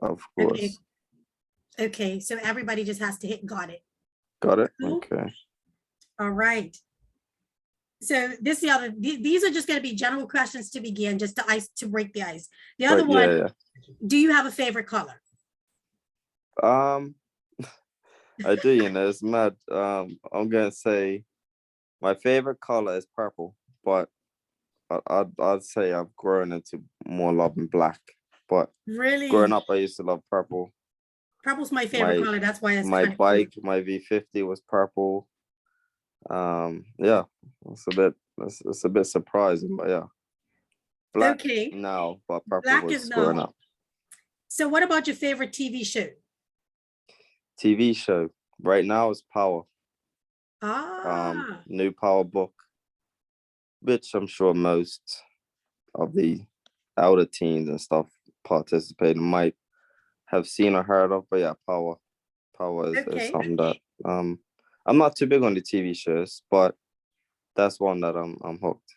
Of Okay. course. Okay. So everybody just has to hit got it. Got it? Cool. Okay. All right. So this the other these are just going to be general questions to begin, just to break the ice. The other But one, yeah, do you have a favorite color? yeah. I do, it's mad. I'm gonna say my favorite color is purple, but I'd say I've grown into more loving black. But growing Really? up, I used to love purple. Purple's my favorite My color. That's why it's my kind of cool. bike, my V50 was purple. Yeah, it's a bit surprising, but yeah, black Okay. now, but purple Black is was growing no. up. So what about your favorite TV show? TV show right now is Power. Ah, New Power book, which I'm sure most of the outer teens and stuff participating might have seen or heard of. But yeah, Power is okay. something that um I'm not too big on the TV shows, but that's one that I'm hooked.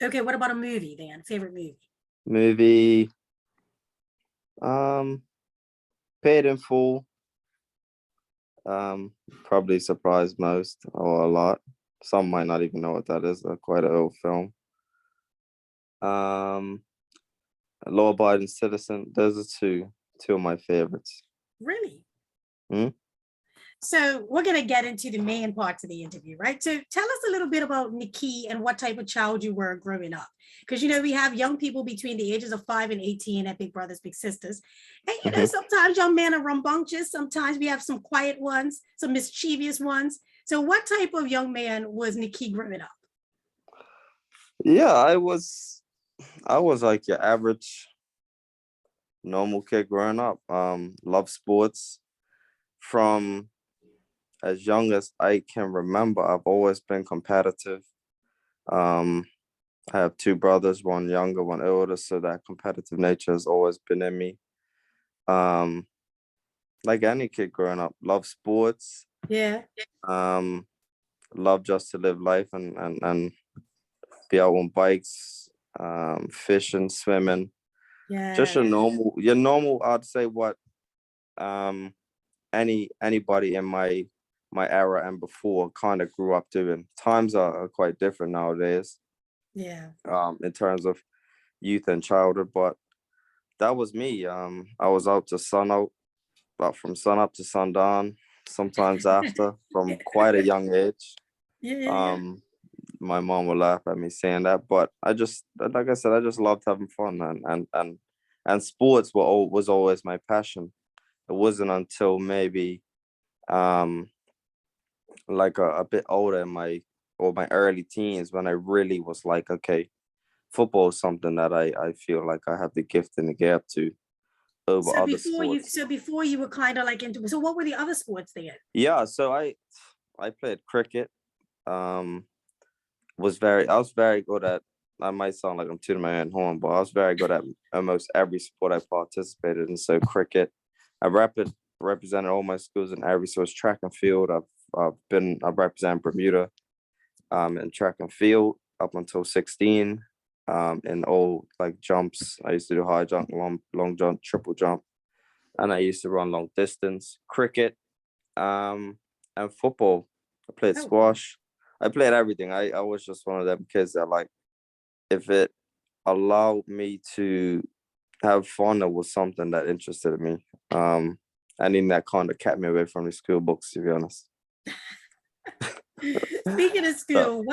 Okay, what about a movie then? Favorite movie? Movie, um, Paid in Full, probably surprised most or a lot. Some might not even know what that is. Quite an old film. Um, Law Abiding Citizen. Those are two of my favorites. Really? Hmm? So we're going to get into the main parts of the interview, right? So tell us a little bit about Nahki and what type of child you were growing up. Because, we have young people between the ages of 5 and 18 at Big Brothers, Big Sisters. And, Hmm. sometimes young men are rambunctious. Sometimes we have some quiet ones, some mischievous ones. So what type of young man was Nahki growing up? Yeah, I was like your average normal kid growing up. Love sports from as young as I can remember. I've always been competitive. Um, I have two brothers, one younger, one older, so that competitive nature has always been in me. Um, like any kid growing up, love sports. Yeah. Um, love just to live life and be out on bikes, fishing, swimming. Just Yeah. your normal. I'd say what um anybody in my era and before kind of grew up doing. Times are quite different nowadays, Yeah. in terms of youth and childhood, but that was me. I was out to sun out, but from sun up to sundown, sometimes after, from quite a young age. Yeah. Yeah. Yeah. Um, my mom will laugh at me saying that, but like I said, I just loved having fun, and sports was always my passion. It wasn't until maybe um like a bit older in my early teens when I really was like, okay, football is something that I feel like I have the gift and the gap to over So other before you, sports. so before you were kind of like into, so what were the other sports then? Yeah, so I played cricket. Um, I was very good at. I might sound like I'm tooting my own horn, but I was very good at almost every sport I participated in. So cricket, I represented all my schools in every, so it's track and field. I've represented Bermuda in track and field up until 16. In all like jumps, I used to do high jump, long jump, triple jump, and I used to run long distance. Cricket, and football. I played Oh, wow. squash. I played everything. I was just one of them kids that like if it allowed me to have fun, it was something that interested me. I think that kind of kept me away from the school books, to be honest. Speaking of So school,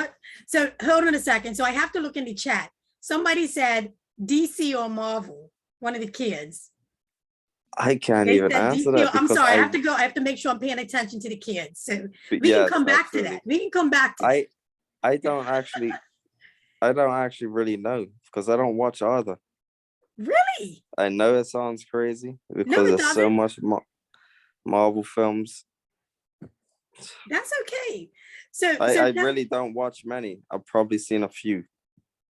so hold on a second. So I have to look in the chat. Somebody said DC or Marvel, one of the kids. I can't They even said answer DC. that I'm because sorry, I have to go. I have to make sure I'm paying attention to the kids. So we can yes, come back to that. absolutely. We can come back to I that. I don't actually I don't actually really know because I don't watch either. Really? I know it sounds crazy No, because it there's so doesn't. much Marvel films. That's okay. So, I really don't watch many. I've probably seen a few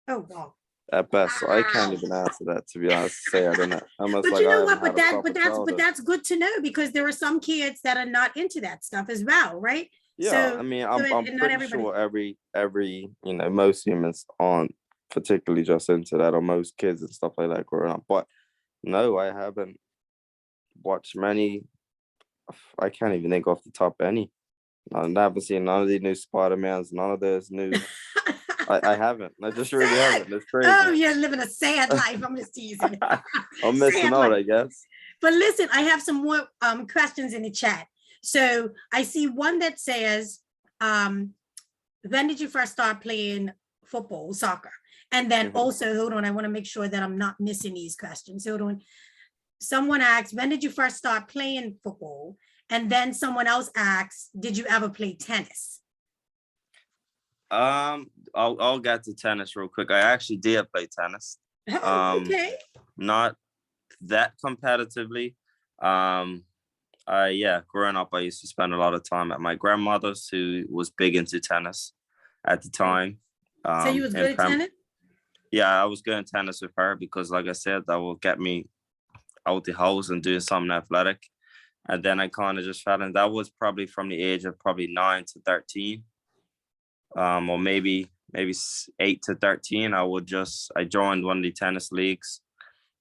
oh wow. at best, so I can't Wow. even answer that, to be honest. Say I don't know. Almost But like you I know haven't what? had a proper But childhood. that's good to know because there are some kids that are not into that stuff as well, right? Yeah, I mean, I'm And not pretty everybody. sure every most humans aren't particularly just into that, or most kids and stuff like that growing up. But no, I haven't. watched many. I can't even think off the top any. I haven't seen none of the new Spider-Mans, none of those new. I haven't. I just really haven't. It's crazy. Oh, you're living a sad life. I'm just teasing. I'm missing Sad out, life. I guess. But listen, I have some more questions in the chat. So I see one that says, when did you first start playing football, soccer? And then also, hold on, I want to make sure that I'm not missing these questions. Hold on. Someone asked, when did you first start playing football? And then someone else asks, did you ever play tennis? I'll get to tennis real quick. I actually did play tennis. Okay. Not that competitively. Growing up, I used to spend a lot of time at my grandmother's, who was big into tennis at the time. So you was good at tennis? Yeah, I was good at tennis with her because, like I said, that will get me out the house and doing something athletic. And then I kind of just fell in. That was probably from the age of probably 9 to 13, or maybe 8 to 13. I joined one of the tennis leagues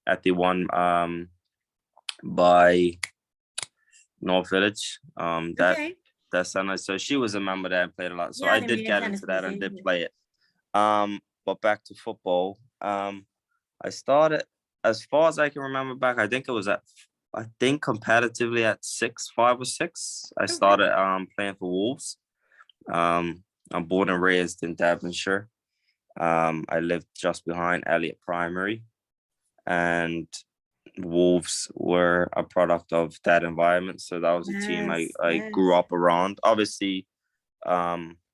at the one by North Village. That's nice. So she was a member that I played a lot. So I did get into that and did play it. But back to football. I started, as far as I can remember back, I think competitively at 5 or 6. I started playing for Wolves. I'm born and raised in Devonshire. I lived just behind Elliott Primary, and Wolves were a product of that environment. So that was a team I grew up around. Obviously,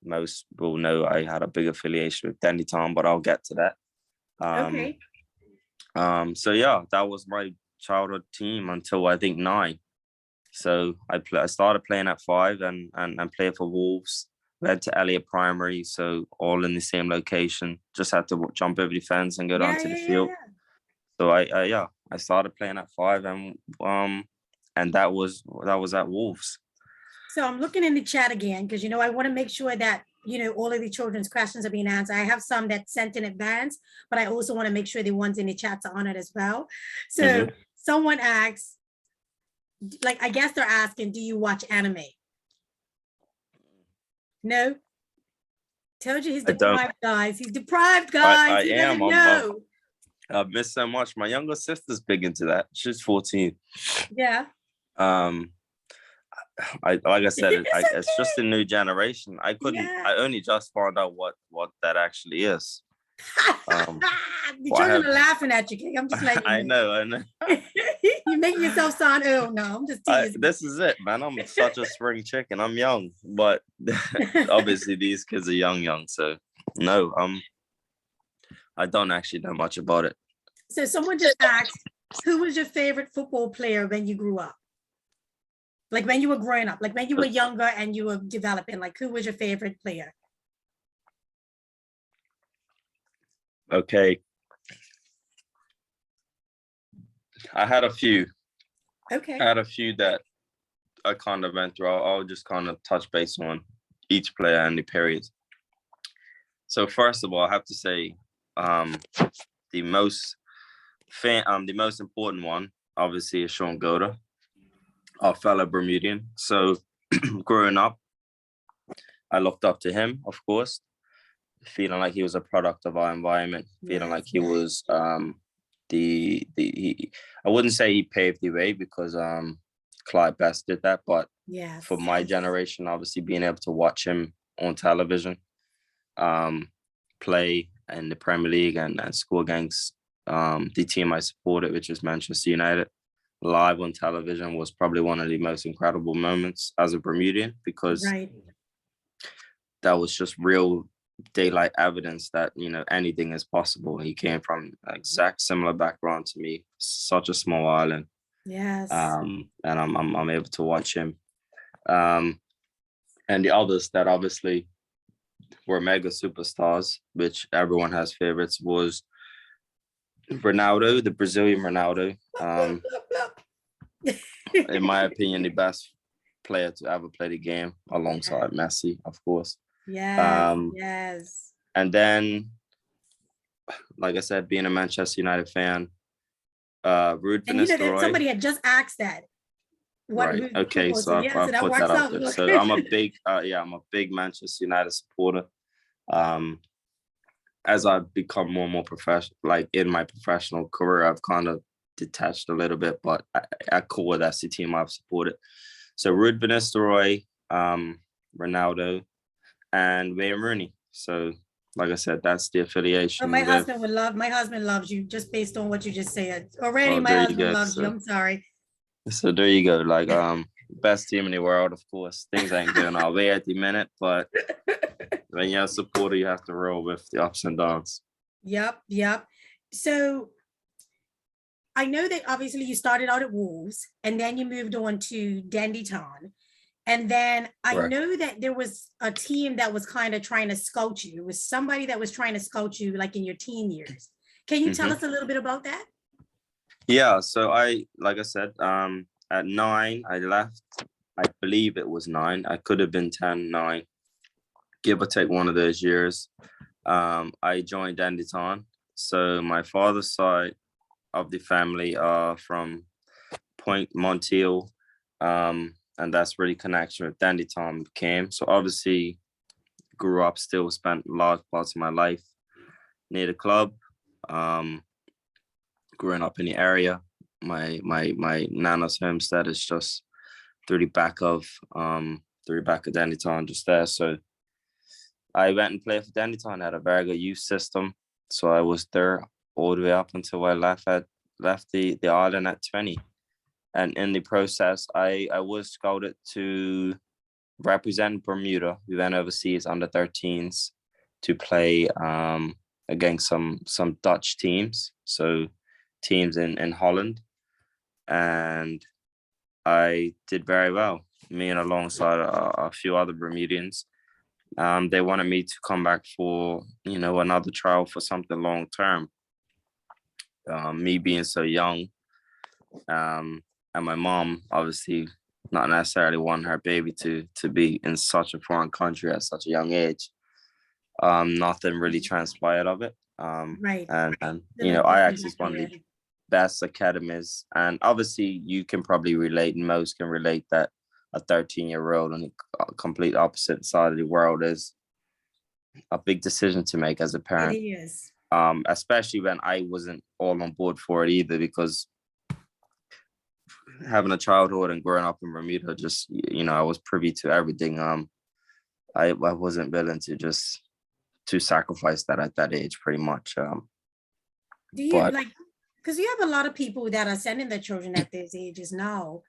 most will know I had a big affiliation with Dendy Town, but I'll get to that. So yeah, that was my childhood team until I think 9. So I started playing at 5 and played for Wolves. Went to Elliott Primary, so all in the same location. Just had to jump over the fence and go down to the field. So I started playing at 5, and that was at Wolves. So I'm looking in the chat again because I want to make sure that all of the children's questions are being answered. I have some that sent in advance, but I also want to make sure the ones in the chats are on it as well. So someone asks, like, I guess they're asking, do you watch anime? No. Told you he's deprived, guys. He's deprived, guys. I am. I miss so much. My younger sister's big into that. She's 14. Yeah. Like I said, it's just a new generation. I only just found out what that actually is. The children are laughing at you. I'm just like, I know. You're making yourself sound ill. No, I'm just teasing. This is it, man. I'm such a spring chicken. I'm young, but obviously these kids are young. So no, I don't actually know much about it. So someone just asked, who was your favorite football player when you grew up? Like when you were growing up, like when you were younger and you were developing, like who was your favorite player? Okay. I had a few. Okay. I had a few that I kind of went through. I'll just kind of touch base on each player and the periods. So first of all, I have to say the most important one, obviously, is Sean Goda, our fellow Bermudian. So growing up, I looked up to him, of course, feeling like he was a product of our environment, feeling like he was I wouldn't say he paved the way because Clyde Best did that, but for my generation, obviously being able to watch him on television, play in the Premier League and score against the team I supported, which was Manchester United, live on television was probably one of the most incredible moments as a Bermudian, because that was just real daylight evidence that anything is possible. He came from an exact similar background to me, such a small island. And I'm able to watch him. And the others that obviously were mega superstars, which everyone has favorites, was Ronaldo, the Brazilian Ronaldo. In my opinion, the best player to ever play the game, alongside Messi, of course. Yes. And then, like I said, being a Manchester United fan, Ruud van Nistelrooy. Somebody had just asked that. what Right. who Okay. football. So So yeah, I so that put that works out out. there. Look. So I'm a big Manchester United supporter. Um, as I've become more and more professional, like in my professional career, I've kind of detached a little bit, but at core, that's the team I've supported. So Ruud van Nistelrooy, Ronaldo, and Wayne Rooney. So, like I said, that's the Oh, my affiliation with. husband would love. My husband loves you just based on what you just said. Already, Oh, my there you husband go. loves you. I'm sorry. So there you go. Like best team in the world, of course. Things ain't going our way at the minute, but when you're a supporter, you have to roll with the ups and downs. Yep, yep. So I know that obviously you started out at Wolves and then you moved on to Dandytown. And then I Right. know that there was a team that was kind of trying to scout you. It was somebody that was trying to scout you like in your teen years. Can you tell us a little bit about that? Yeah. So like I said, at 9, I left. I believe it was 9. I could have been 10, 9, give or take one of those years. I joined Dandytown. So my father's side of the family are from Point Monteil, and that's really connection with Dandytown came. So obviously grew up, still spent large parts of my life near the club. Growing up in the area, my nana's homestead is just through the back of Dandytown, just there. So I went and played for Dandytown, had a very good youth system. So I was there all the way up until I left the island at 20. And in the process, I was scouted to represent Bermuda. We went overseas under 13s to play against some Dutch teams, so teams in Holland. And I did very well, me and alongside a few other Bermudians. They wanted me to come back for, another trial for something long term. Me being so young, and my mom obviously not necessarily wanting her baby to be in such a foreign country at such a young age. Nothing really transpired of it. Right. And Little Ajax different is back one of the there. best academies, and obviously you can probably relate, and most can relate, that a 13-year-old on the complete opposite side of the world is a big decision to make as a It parent. is. Especially when I wasn't all on board for it either, because having a childhood and growing up in Bermuda, just I was privy to everything. I wasn't willing to sacrifice that at that age, pretty much. Do you But like, because you have a lot of people that are sending their children at these ages now.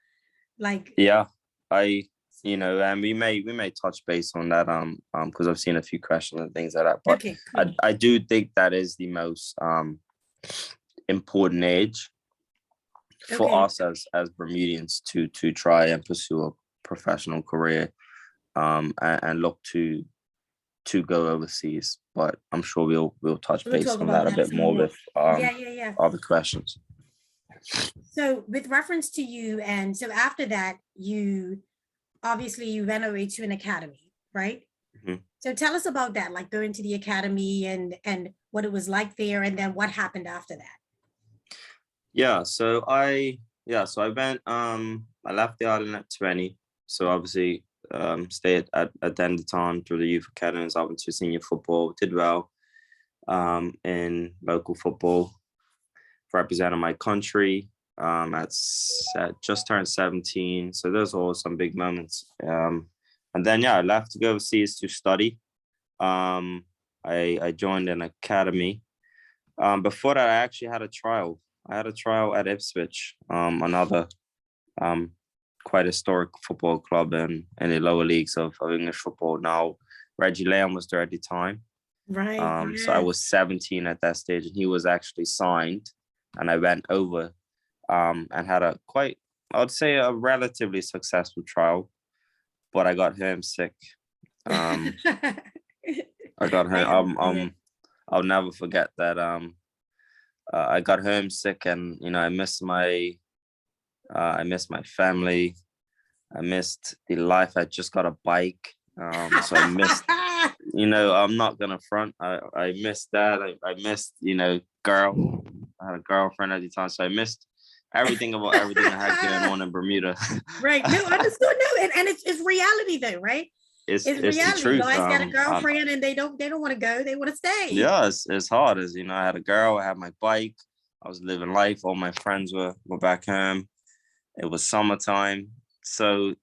Like, yeah, I and we may touch base on that because I've seen a few questions and things like that. But okay, I cool. I do think that is the most important age for Okay. us as Bermudians to try and pursue a professional career, and look to go overseas. But I'm sure we'll touch We'll base talk on about that a that bit some more more. with Yeah, yeah, yeah. other questions. So with reference to you, and so after that, you obviously you went away to an academy, right? Mhm. So tell us about that, like going to the academy and what it was like there, and then what happened after that. So I went I left the island at 20. So obviously stayed at Dandytown through the youth academies. I went to senior football, did well in local football, representing my country. At just turned 17. So those are all some big moments. And then I left to go overseas to study. I joined an academy. Before that, I actually had a trial. I had a trial at Ipswich, another quite historic football club in the lower leagues of English football. Now, Reggie Lamb was there at the time. Right. So I Yeah. was 17 at that stage, and he was actually signed. And I went over and had I would say, a relatively successful trial, but I got homesick. I got I home. understand. I'll never forget that. I got homesick, and I missed my family. I missed the life. I just got a bike, so I missed. I'm not gonna front. I missed that. I missed, girl. I had a girlfriend at the time, so I missed everything about everything I had going on in Bermuda. Right. No, understood. No, and it's reality though, right? It's It's the reality. truth. Guys got a girlfriend and they don't want to go. They want to stay. Yeah, it's hard. As you know, I had a girl, I had my bike, I was living life. All my friends were back home. It was summertime, so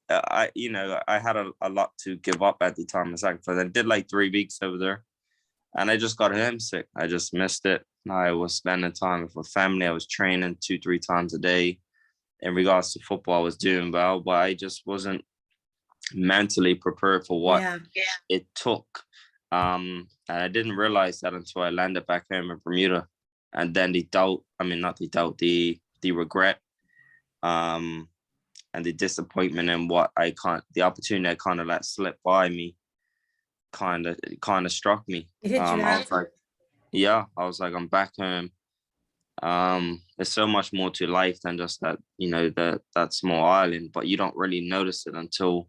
I had a lot to give up at the time. In fact, I did like 3 weeks over there, and I just got homesick. I just missed it. I was spending time with family. I was training 2-3 times a day. In regards to football, I was doing well, but I just wasn't mentally prepared for what Yeah. it took. And I didn't realize that until I landed back home in Bermuda. And then the doubt, I mean, not the doubt, the regret, and the disappointment in what the opportunity I kind of let slip by me kind of struck me. It hit you I out. was like, yeah, I was like, I'm back home. There's so much more to life than just that, that small island, but you don't really notice it until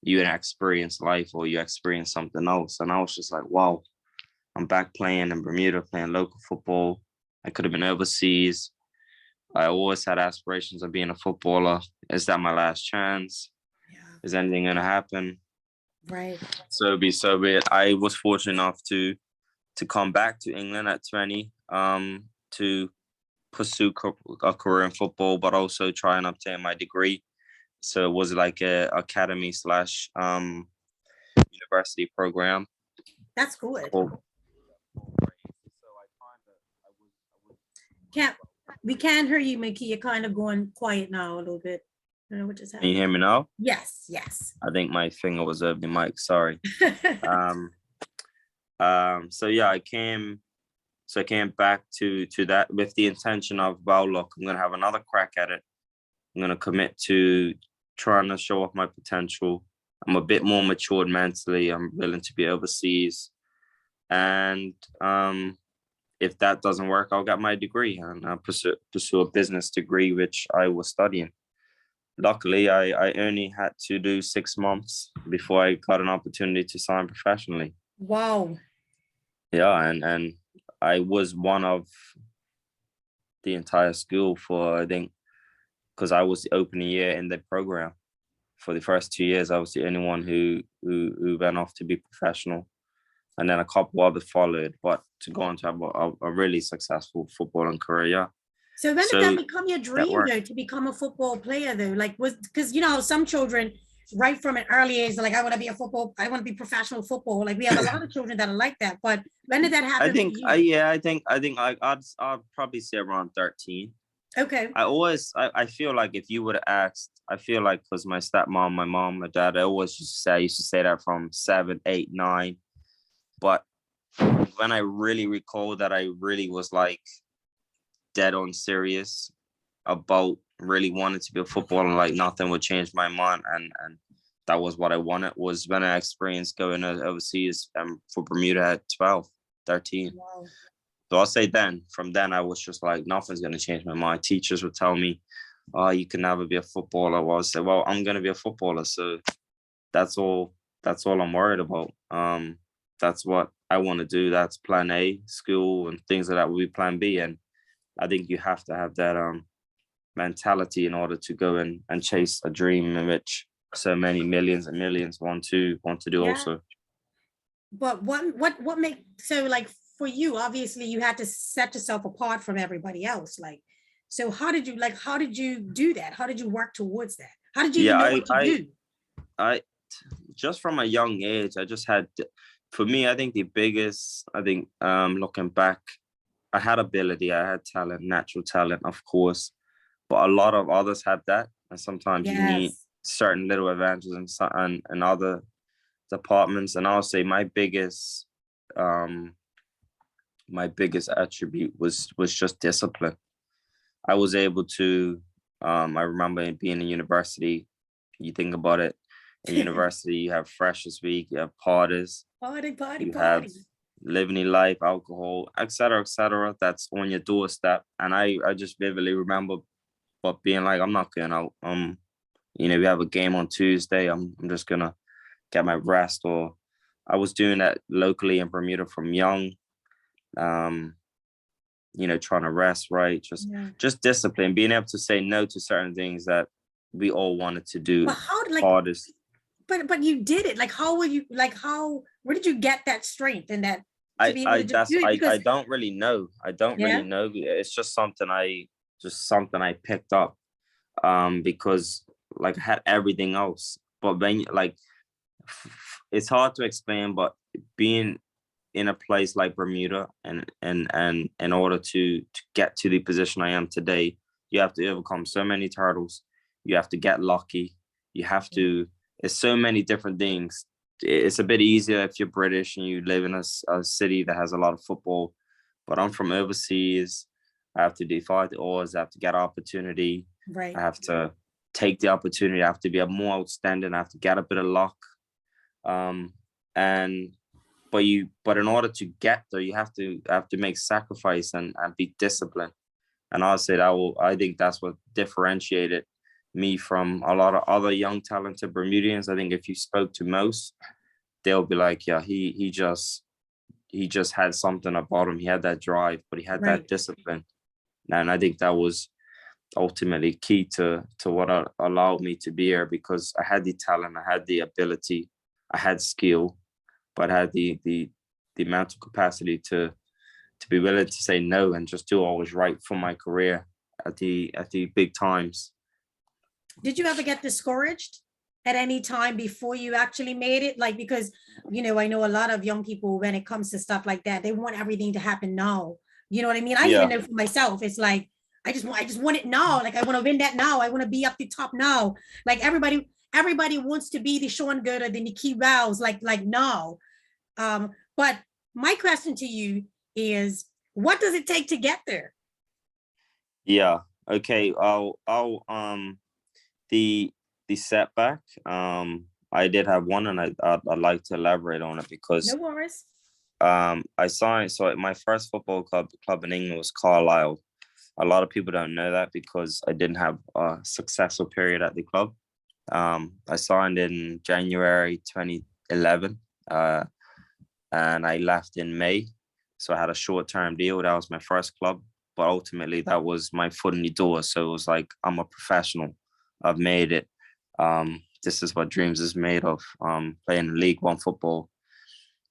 you experience life or you experience something else. And I was just like, wow, I'm back playing in Bermuda, playing local football. I could have been overseas. I always had aspirations of being a footballer. Is that my last chance? Yeah. Is anything going to happen? Right. So be it. I was fortunate enough to come back to England at 20, to pursue a career in football, but also try and obtain my degree. So it was like a academy slash university program. That's good. Called, We can't hear you, Mickey. You're kind of going quiet now a little bit. I don't know what just Can happened. you hear me now? Yes, yes. I think my finger was over the mic. Sorry. So yeah, I came back to that with the intention of, well, look, I'm gonna have another crack at it. I'm gonna commit to trying to show off my potential. I'm a bit more matured mentally. I'm willing to be overseas, and if that doesn't work, I'll get my degree and I'll pursue a business degree, which I was studying. Luckily, I only had to do 6 months before I got an opportunity to sign professionally. Wow. Yeah, and I was one of the entire school for, I think, because I was the opening year in the program. For the first 2 years, I was the only one who went off to be professional. And then a couple others followed, but to go on to have a really successful footballing career, yeah. So when did that become your dream, though, to become a football player, though? Like, because some children, right from an early age, they're like, I want to be professional football. Like, we have a lot of children that are like that. But when did that happen? I think I'd probably say around 13. Okay. I feel like if you would have asked, I feel like because my stepmom, my mom, my dad, I used to say that from 7, 8, 9. But when I really recall that I really was like dead on serious about really wanting to be a footballer, like nothing would change my mind, and that was what I wanted, was when I experienced going overseas for Bermuda at 12, 13. Wow. So I'll say from then I was just like, nothing's going to change my mind. Teachers would tell me, oh, you can never be a footballer. Well, I say, well, I'm going to be a footballer. So that's all I'm worried about. That's what I want to do. That's plan A, school and things like that will be plan B. And I think you have to have that mentality in order to go and chase a dream in which so many millions and millions want to do also. But what make, so like for you, obviously you had to set yourself apart from everybody else. Like, so how did you do that? How did you work towards that? How did you even know what to do? I just from a young age, I just had, for me, I think the biggest, looking back, I had ability, I had talent, natural talent, of course, but a lot of others have that. And sometimes you need certain little advantages in other departments. And I'll say my biggest attribute was just discipline. I was able to, I remember being in university, you think about it, in university, you have freshers week, you have parties, you have living your life, alcohol, etc., that's on your doorstep. And I just vividly remember but being like, I'm not going out. We have a game on Tuesday, I'm just gonna get my rest. Or I was doing that locally in Bermuda from young. trying to rest right, just discipline, being able to say no to certain things that we all wanted to do. But how, like, hardest. But you did it. Like, how were you, like, where did you get that strength and that to be able to just do it? I don't really know. It's just something I picked up, because like I had everything else, but when like it's hard to explain, but being in a place like Bermuda, and in order to get to the position I am today, you have to overcome so many hurdles. You have to get lucky. You have to. It's so many different things. It's a bit easier if you're British and you live in a city that has a lot of football, but I'm from overseas. I have to defy the odds. I have to get opportunity. Right. I have to take the opportunity. I have to be a more outstanding. I have to get a bit of luck. But in order to get there, you have to make sacrifice and be disciplined. And I think that's what differentiated me from a lot of other young talented Bermudians. I think if you spoke to most, they'll be like, yeah, he just had something about him. He had that drive, but he had that discipline. And I think that was ultimately key to what allowed me to be here, because I had the talent, I had the ability, I had skill, but I had the mental capacity to be willing to say no and just do what was right for my career at the big times. Did you ever get discouraged at any time before you actually made it? Like, because, I know a lot of young people, when it comes to stuff like that, they want everything to happen now. You know what I mean? I even know for myself, it's like, I just want it now. Like, I want to win that now. I want to be up the top now. Like, everybody wants to be the Sean Good or the Nahki Rouse, like now. But my question to you is, what does it take to get there? Yeah. Okay. The setback. I did have one, and I'd like to elaborate on it, because no worries. I signed. So my first football club in England was Carlisle. A lot of people don't know that because I didn't have a successful period at the club. I signed in January 2011, and I left in May. So I had a short-term deal. That was my first club, but ultimately that was my foot in the door. So it was like, I'm a professional. I've made it. This is what dreams is made of. Playing League One football,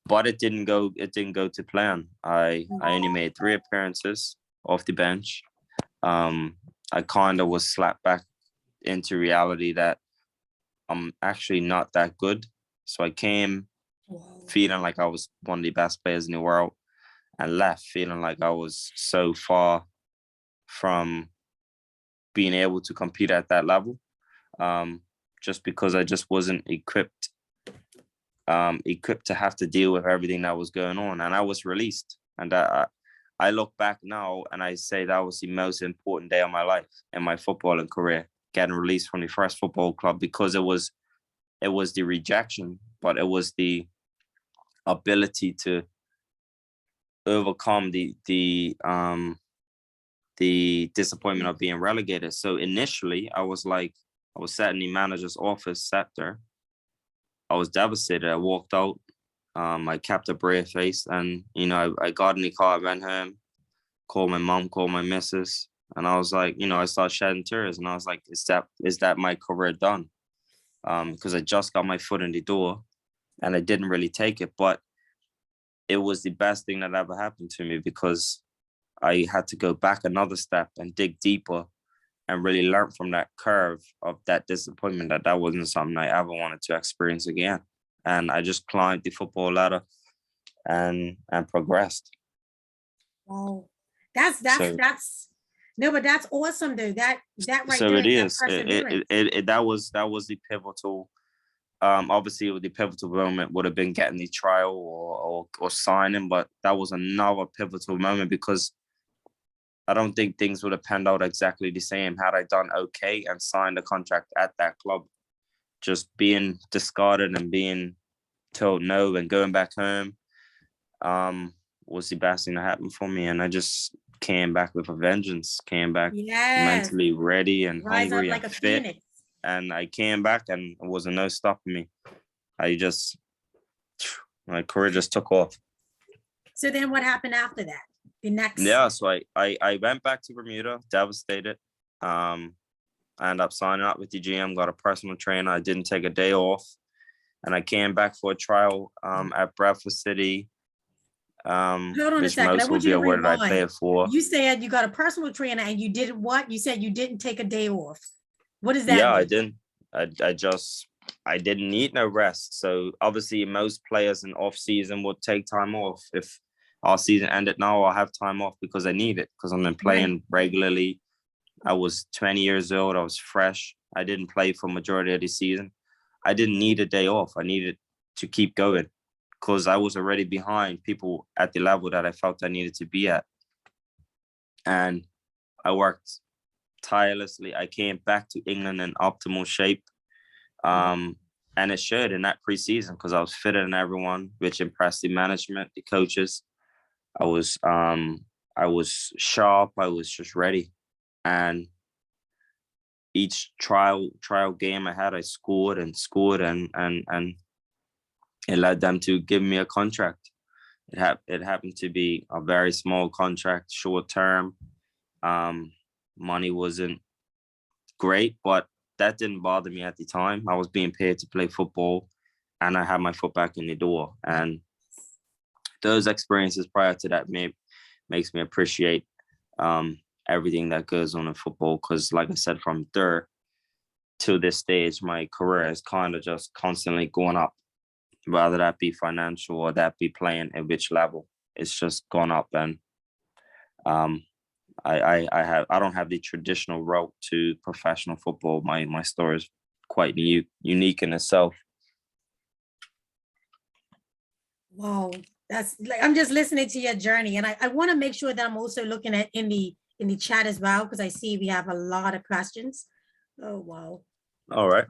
but it didn't go to plan. I only made 3 appearances off the bench. I kind of was slapped back into reality that I'm actually not that good. So I came feeling like I was one of the best players in the world, and left feeling like I was so far from being able to compete at that level, just because I just wasn't equipped to have to deal with everything that was going on. And I was released. And I look back now and I say that was the most important day of my life in my footballing career, getting released from the first football club, because it was the rejection, but it was the ability to overcome the disappointment of being relegated. So initially I was sat in the manager's office, sat there. I was devastated. I walked out. I kept a brave face, and I got in the car, I went home, called my mom, called my missus, and I was like, I started shedding tears, and I was like, is that my career done? Because I just got my foot in the door, and I didn't really take it, but it was the best thing that ever happened to me, because I had to go back another step and dig deeper and really learn from that curve of that disappointment, that wasn't something I ever wanted to experience again. And I just climbed the football ladder and progressed. Wow. That's no, but that's awesome though. That right so there. It is. That was the pivotal. Obviously the pivotal moment would have been getting the trial or signing, but that was another pivotal moment, because I don't think things would have panned out exactly the same had I done okay and signed a contract at that club. Just being discarded and being told no and going back home was the best thing that happened for me. And I just came back with a vengeance, came back mentally ready and hungry and fit. Phoenix. And I came back and it wasn't no stopping me. My career just took off. So then what happened after that? The next. Yeah, so I went back to Bermuda, devastated. I ended up signing up with the GM, got a personal trainer. I didn't take a day off, and I came back for a trial at Bradford City, Hold on a which second. I most will want you be to aware that I rewind. played for. You said you got a personal trainer and you didn't what? You said you didn't take a day off. What does that Yeah, mean? I didn't. I didn't need no rest. So obviously, most players in off season would take time off. If our season ended now, I'll have time off because I need it because I've been playing regularly. I was 20 years old. I was fresh. I didn't play for majority of the season. I didn't need a day off. I needed to keep going because I was already behind people at the level that I felt I needed to be at. And I worked tirelessly. I came back to England in optimal shape. And it showed in that preseason because I was fitter than everyone, which impressed the management, the coaches. I was sharp. I was just ready. And each trial game I had, I scored and it led them to give me a contract. It happened to be a very small contract, short term. Money wasn't great, but that didn't bother me at the time. I was being paid to play football, and I had my foot back in the door. And those experiences prior to that makes me appreciate everything that goes on in football. Because, like I said, from there to this stage, my career is kind of just constantly going up, whether that be financial or that be playing at which level. It's just gone up, and I don't have the traditional route to professional football. My story is quite unique in itself. Wow, that's like I'm just listening to your journey, and I want to make sure that I'm also looking at in the chat as well because I see we have a lot of questions. Oh wow! All right.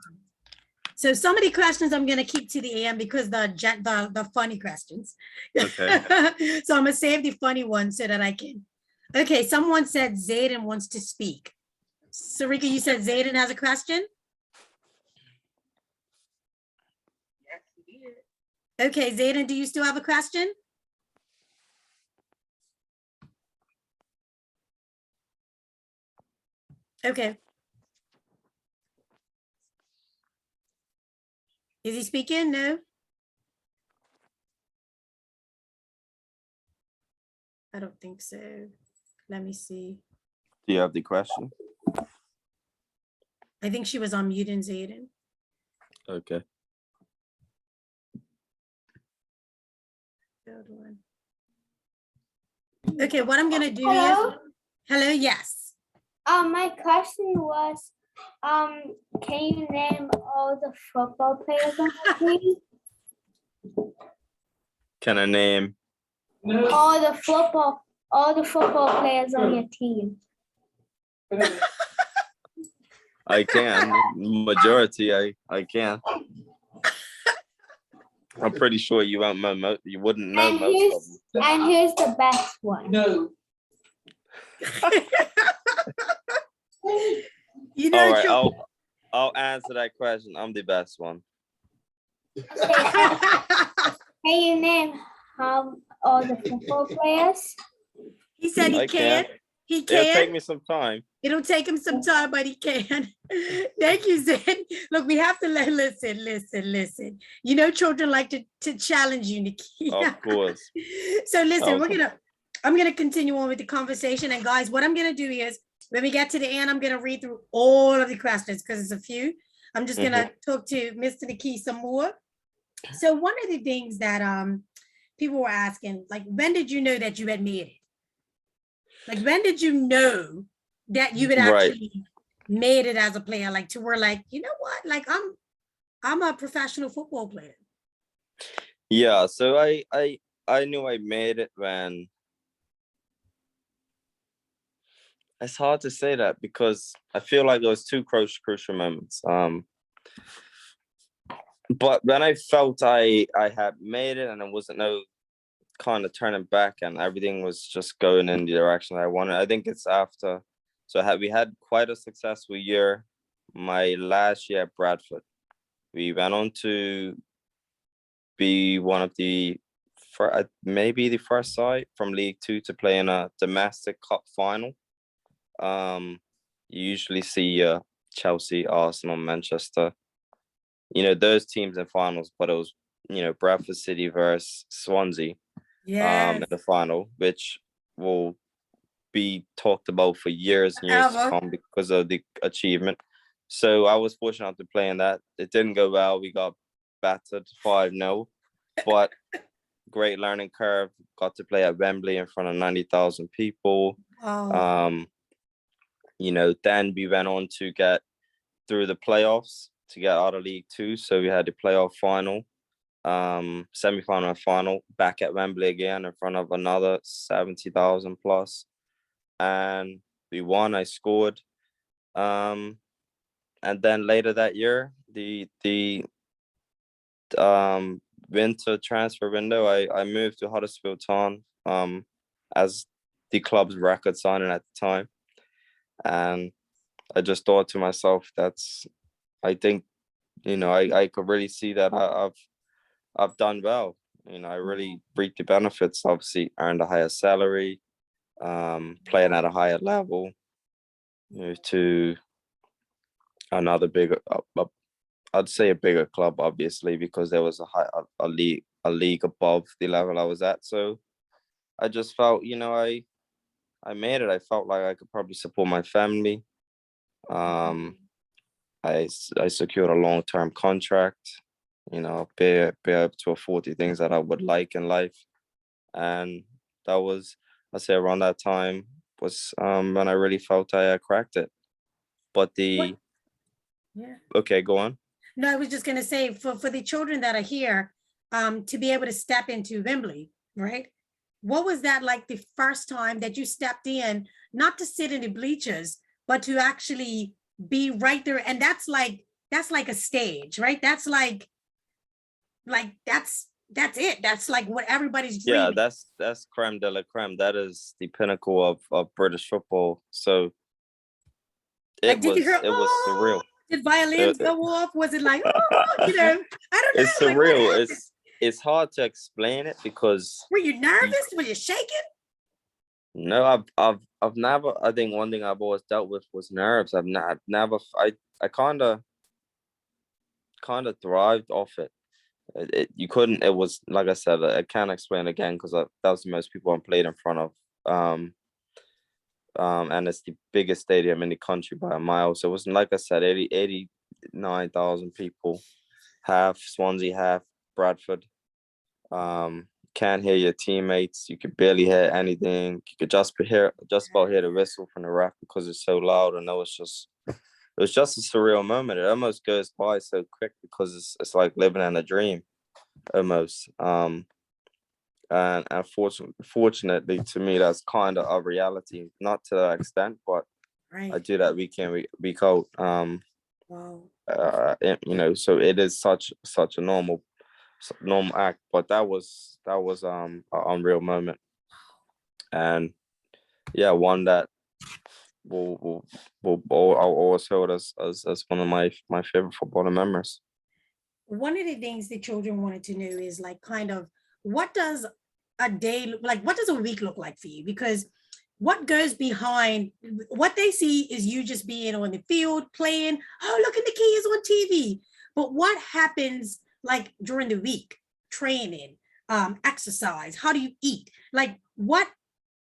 So some of the questions I'm gonna keep to the end because the funny questions. Okay. So I'm gonna save the funny ones so that I can. Okay, someone said Zayden wants to speak. Sarika, you said Zayden has a question? Yes, he did. Okay, Zayden, do you still have a question? Okay. Is he speaking? No? I don't think so. Let me see. Do you have the question? I think she was on mute in Zayden. Okay. Okay, what I'm gonna do Hello? is hello, yes. My question was, can you name all the football players on the team? Can I name? All the football players on your team. I can. Majority, I can. I'm pretty sure you wouldn't know most of them. And here's the best one. No. You know, All right, I'll answer that question. I'm the best one. Can you name all the football players? he said he I can. He It'll take can. me some time. It'll take him some time, but he can. Thank you, Zen. Look, we have to listen. You know, children like to challenge you, Nikki. Of course. So listen, Okay. I'm gonna continue on with the conversation. And guys, what I'm gonna do is when we get to the end, I'm gonna read through all of the questions because it's a few. I'm just gonna talk to Mr. Nikki some more. So one of the things that people were asking, like, when did you know that you had made it? Like, when did you know that you had actually made it as a player? Like, to where, like, you know what? Like, I'm a professional football player. Yeah, so I knew I made it when it's hard to say that because I feel like there was two crucial moments. But when I felt I had made it and there wasn't no kind of turning back and everything was just going in the direction I wanted. I think it's after. So we had quite a successful year. My last year at Bradford, we went on to be one of the for maybe the first side from League Two to play in a domestic cup final. You usually see Chelsea, Arsenal, Manchester, those teams in finals, but it was, Bradford City versus Swansea Yes. in the final, which will be talked about for years and years to Ever. come because of the achievement. So I was fortunate enough to play in that. It didn't go well. We got battered 5-0, but great learning curve. Got to play at Wembley in front of 90,000 people. Oh, Then we went on to get through the playoffs to get out of League Two. So we had the playoff final, semi-final and final back at Wembley again in front of another 70,000 plus. And we won. I scored. And then later that year, the winter transfer window, I moved to Huddersfield Town as the club's record signing at the time. And I just thought to myself, I think, I could really see that I've done well. I really reaped the benefits, obviously earned a higher salary, playing at a higher level, to another bigger, I'd say a bigger club, obviously, because there was a league above the level I was at. So I just felt, I made it. I felt like I could probably support my family. I secured a long-term contract, be able to afford the things that I would like in life. And that was, I say around that time was when I really felt I cracked it. But yeah. okay, go on. No, I was just gonna say for the children that are here, to be able to step into Wembley, right? What was that like the first time that you stepped in, not to sit in the bleachers, but to actually be right there? And that's like a stage, right? That's like that's it. That's like what everybody's dreaming. Yeah, that's creme de la creme. That is the pinnacle of British football. So Like, did you hear, it was surreal. Did violins go off? Was it like, I don't know. It's Like, what surreal. happened? It's hard to explain it because Were you nervous? Were you shaking? no, I've never. I think one thing I've always dealt with was nerves. I've never. I kind of thrived off it. You couldn't. It was like I said. I can't explain again because that was the most people I played in front of. And it's the biggest stadium in the country by a mile. So it was, like I said, 89,000 people, half Swansea, half Bradford. Can't hear your teammates. You could barely hear anything. You could just about hear the whistle from the ref because it's so loud. And it was just a surreal moment. It almost goes by so quick because it's like living in a dream, almost. And fortunately to me, that's kind of a reality, not to that extent, but Right. I do that week in, week out. Wow. So it is such a normal act, but that was an unreal moment, and yeah, one that will I'll always hold as one of my favorite footballing memories. One of the things the children wanted to know is like kind of what does a day like, what does a week look like for you? Because what goes behind what they see is you just being on the field playing. Oh, look at the kids on TV. But what happens like during the week? Training, exercise. How do you eat? Like what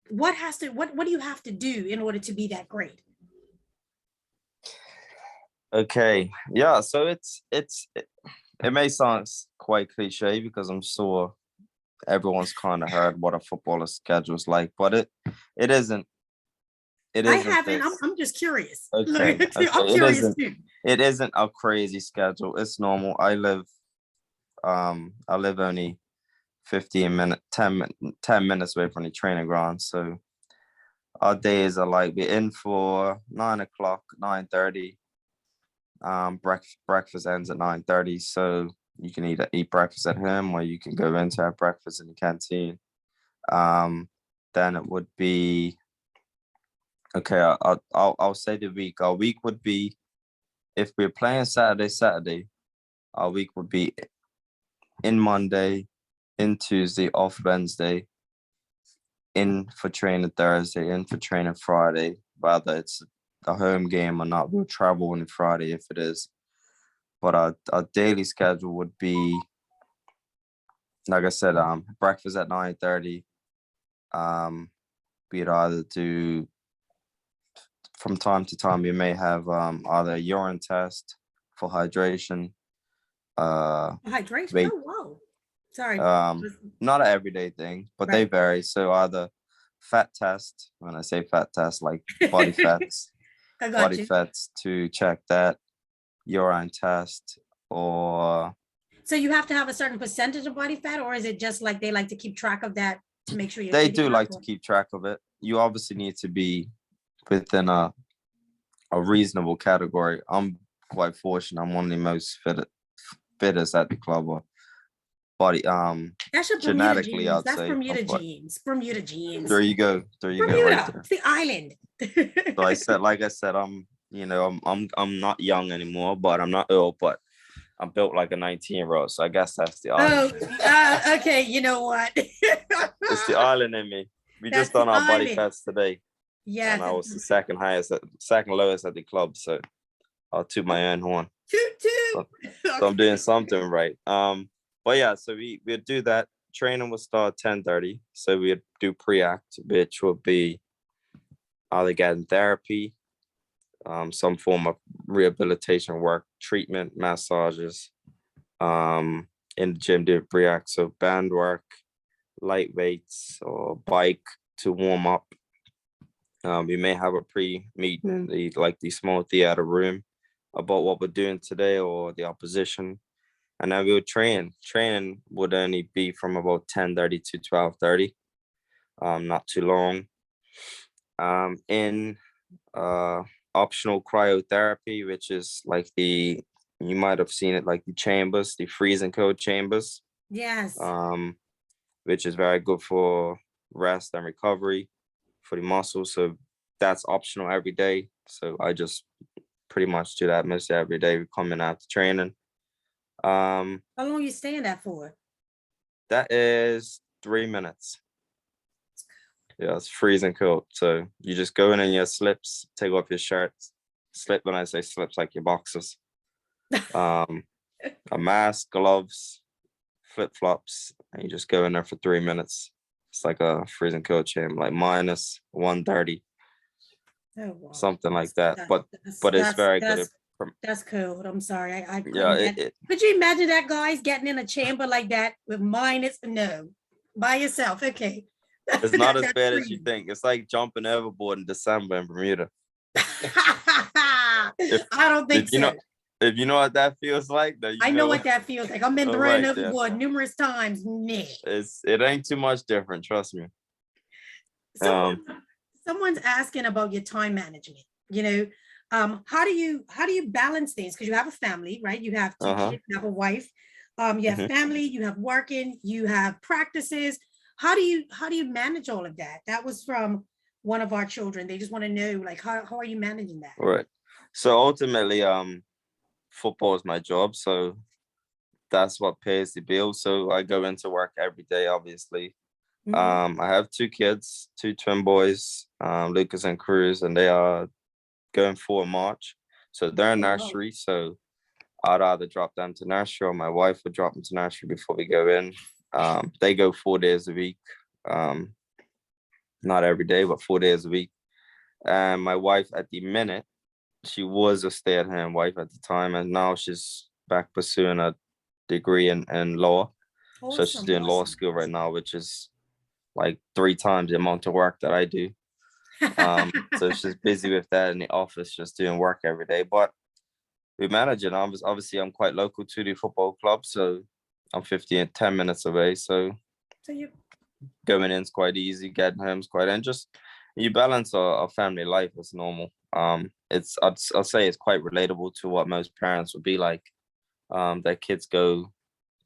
do you have to do in order to be that great? Okay, yeah. So it may sound quite cliche because I'm sure everyone's kind of heard what a footballer's schedule is like, but it isn't. It I isn't. haven't. This. I'm just curious. Okay, I'm curious too. It isn't a crazy schedule. It's normal. I live only 10 minutes away from the training ground. So our days are like we're in for 9:00, 9:30. Breakfast ends at 9:30. So you can either eat breakfast at home or you can go in to have breakfast in the canteen. Then it would be okay. I'll say the week. Our week would be, if we're playing Saturday, our week would be in Monday, in Tuesday, off Wednesday, in for training Thursday, in for training Friday. Whether it's a home game or not, we'll travel on Friday if it is. But our daily schedule would be, like I said, breakfast at 9:30. We'd either do, from time to time, we may have either a urine test for hydration. Hydration. Wait. Oh, whoa. Sorry. Not an everyday thing, but they Right. vary. So either fat test, when I say fat test, like body fats, I got body you. fats to check that, urine test, or So you have to have a certain percentage of body fat, or is it just like they like to keep track of that to make sure you're they fit do enough, like to or- keep track of it. You obviously need to be within a reasonable category. I'm quite fortunate. I'm one of the most fittest at the club, or body That's your Bermuda genetically, genes. I'd That's say. Bermuda genes. Bermuda genes. There you go. There you go, right Bermuda. there. It's the island. So I said, like I said, I'm not young anymore, but I'm not old, but I'm built like a 19-year-old. So I guess that's the Oh, island. okay. You know what? It's the island in me. We That's just done the our body island. fats today, Yes. and I was the second lowest at the club. So I'll toot my own horn. Toot, toot. So I'm doing something right. But yeah, so we'll do that. Training will start 10:30. So we'll do pre-act, which will be either getting therapy, some form of rehabilitation work, treatment, massages, in the gym, do pre-act, so band work, light weights, or bike to warm up. We may have a pre-meeting in the small theater room about what we're doing today or the opposition. And then we would train. Training would only be from about 10:30 to 12:30. Not too long. In optional cryotherapy, which is like you might have seen it, like the chambers, the freezing cold chambers, Yes. which is very good for rest and recovery for the muscles. So that's optional every day. So I just pretty much do that most every day coming after training. How long you staying that for? That is 3 minutes. Yeah, it's freezing cold. So you just go in your slips, take off your shirts. Slip, when I say slips, like your boxers. A mask, gloves, flip-flops, and you just go in there for 3 minutes. It's like a freezing cold chamber, like minus 130, Oh, wow. something like that. But it's very good. That's cold. I'm sorry. I couldn't Yeah, imagine. Could you imagine that, guys, getting in a chamber like that with minus? No, by yourself. Okay. it's not as That's bad as you freezing. think. It's like jumping overboard in December in Bermuda. I don't think You so. know, if you know what that feels like, then I know what that feels like. I've been All thrown right, overboard numerous times. Nah. it ain't too much different, trust me. Someone's asking about your time management. How do you balance things? Because you have a family, right? You have two kids, you have a wife, you have family, you have working, you have practices. How do you manage all of that? That was from one of our children. They just want to know, like, how are you managing that? Right. So ultimately, football is my job, so that's what pays the bills. So I go into work every day, obviously. Mhm. I have two kids, two twin boys, Lucas and Cruz, and they are going for March. So they're in Oh, wow. nursery. So I'd either drop them to nursery or my wife would drop them to nursery before we go in. They go 4 days a week. Not every day, but 4 days a week. And my wife at the minute, she was a stay-at-home wife at the time, and now she's back pursuing a degree in law. So she's doing law school right now, which is like 3 times the amount of work that I do. So she's busy with that in the office, just doing work every day. But we manage it. Obviously, I'm quite local to the football club, so I'm 10 minutes away. So you going in is quite easy, getting home is quite, and just you balance a family life as normal. I'll say it's quite relatable to what most parents would be like. Their kids go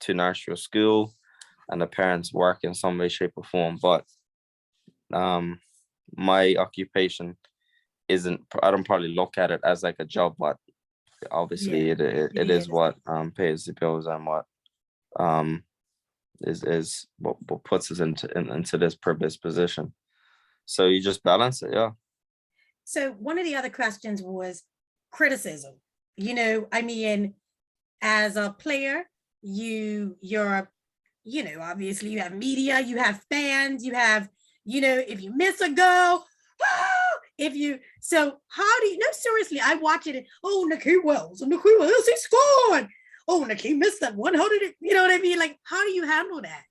to nursery or school, and the parents work in some way, shape, or form. But my occupation isn't. I don't probably look at it as like a job, but obviously it is what pays the bills and what is what puts us into this privileged position. So you just balance it, yeah. So one of the other questions was criticism. You know, I mean, as a player, you're, you know, obviously you have media, you have fans, you have, you know, if you miss a goal, if you, so how do you, no, seriously, I watch it and, oh, Nahki Wells, he scored. Oh, Nahki missed that one. How did it, you know what I mean? Like, how do you handle that?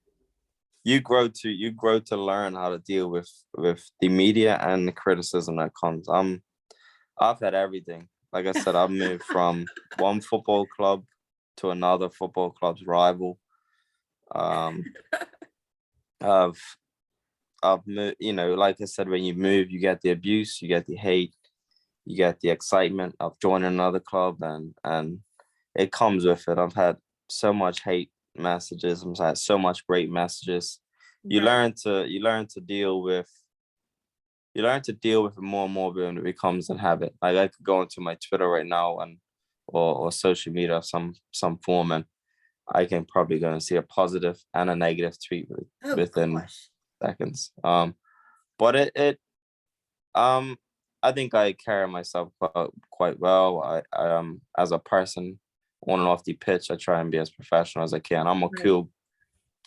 You grow to learn how to deal with the media and the criticism that comes. I've had everything. Like I said, I've moved from one football club to another football club's rival. I've moved, you know, like I said, when you move, you get the abuse, you get the hate, you get the excitement of joining another club, and it comes with it. I've had so much hate messages. I've had so much great messages. You Right. learn to deal with it more and more when it becomes a habit. Like I could go into my Twitter right now and or social media of some form, and I can probably go and see a positive and a negative tweet Oh within gosh. seconds. But I think I carry myself quite well. I as a person on and off the pitch, I try and be as professional as I can. I'm a Right. cool,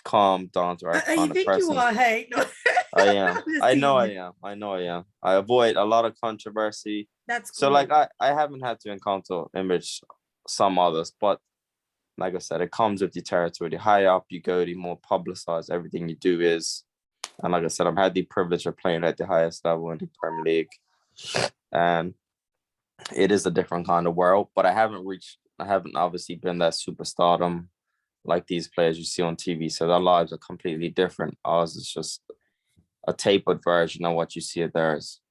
calm, down to earth You kind of think you person. are, hey? No. I am. I'm just I know I teasing. am. I know I am. I avoid a lot of controversy. That's So great. like I haven't had to encounter image some others, but like I said, it comes with the territory. The higher up you go, the more publicized everything you do is. And like I said, I've had the privilege of playing at the highest level in the Premier League. And it is a different kind of world, but I haven't obviously been that superstardom like these players you see on TV. So their lives are completely different. Ours is just a tapered version of what you see at theirs.